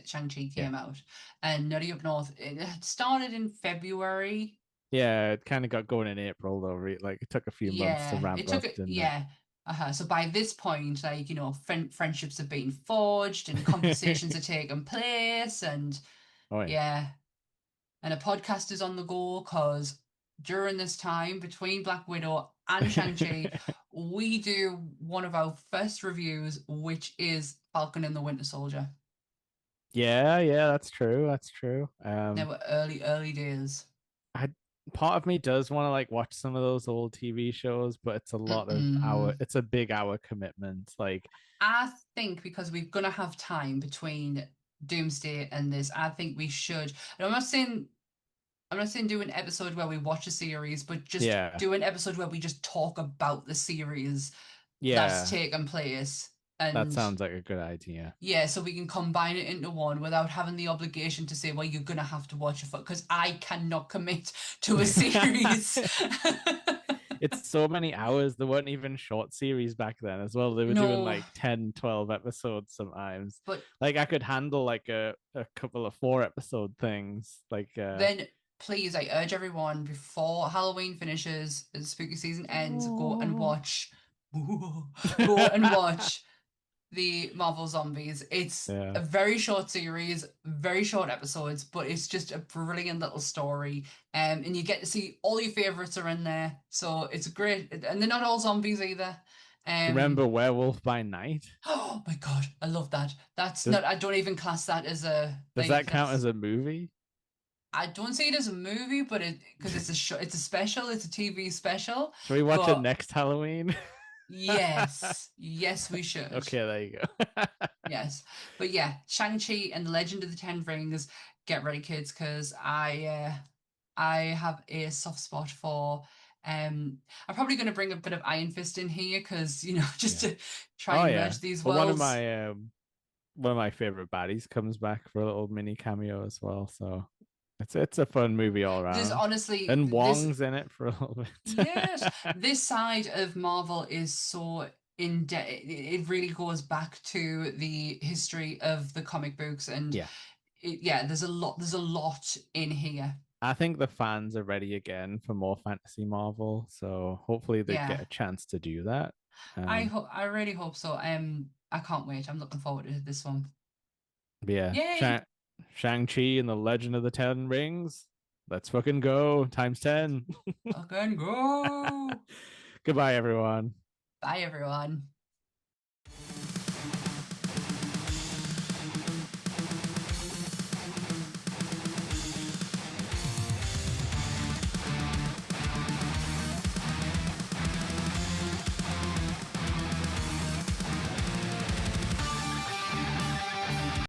Shang-Chi Yeah. came out, and Nutty Up North. It had started in February. Yeah, it kind of got going in April though. Like it took a few months to Yeah, ramp it took up, it. didn't it? Yeah. So by this point, like, friendships have been forged and conversations are taking place, and Oh yeah. yeah, and a podcast is on the go because during this time between Black Widow and Shang-Chi, we do one of our first reviews, which is Falcon and the Winter Soldier. Yeah, yeah, that's true. That's true. They were early, early days. I part of me does want to like watch some of those old TV shows, but it's a lot of hour. Mm-mm. It's a big hour commitment. Like, I think because we're gonna have time between Doomsday and this, I think we should. And I'm not saying do an episode where we watch a series, but just yeah, do an episode where we just talk about the series that's yeah, taken place. that And sounds like a good idea. yeah, so we can combine it into one without having the obligation to say, well, you're gonna have to watch it because I cannot commit to a series. It's so many hours. There weren't even short series back then as well. They were doing No, like 10, 12 episodes sometimes. but Like I could handle like a couple of 4 episode things. Like then please, I urge everyone before Halloween finishes and spooky season ends, go and watch go and watch the Marvel Zombies. It's yeah. a very short series, very short episodes, but it's just a brilliant little story. And you get to see all your favorites are in there. So it's great. And they're not all zombies either. Do you remember Um, Werewolf by Night? oh my God, I love that. That's Does not, I don't even class that as a, does like, that count as that's, a movie? I don't see it as a movie, but because it's a show, it's a special, it's a TV special. Should we watch it But next Halloween? yes, yes, we should. Okay, there you go. Yes. But yeah, Shang-Chi and the Legend of the Ten Rings, get ready, kids, because I have a soft spot for I'm probably gonna bring a bit of Iron Fist in here because, just Yeah. to try Oh and yeah. merge these Well, worlds. one of my favorite baddies comes back for a little mini cameo as well. So it's a fun movie all There's around. honestly And this Wong's in it for a little yes, bit. this side of Marvel is so in depth. It really goes back to the history of the comic books and Yeah. yeah, there's a lot in here. I think the fans are ready again for more fantasy Marvel, so hopefully they get Yeah. a chance to do that. I really hope so. I can't wait. I'm looking forward to this one. But yeah, Yay! Shang-Chi and the Legend of the Ten Rings. Let's fucking go. Times 10. Again, go! Goodbye, everyone. Bye, everyone.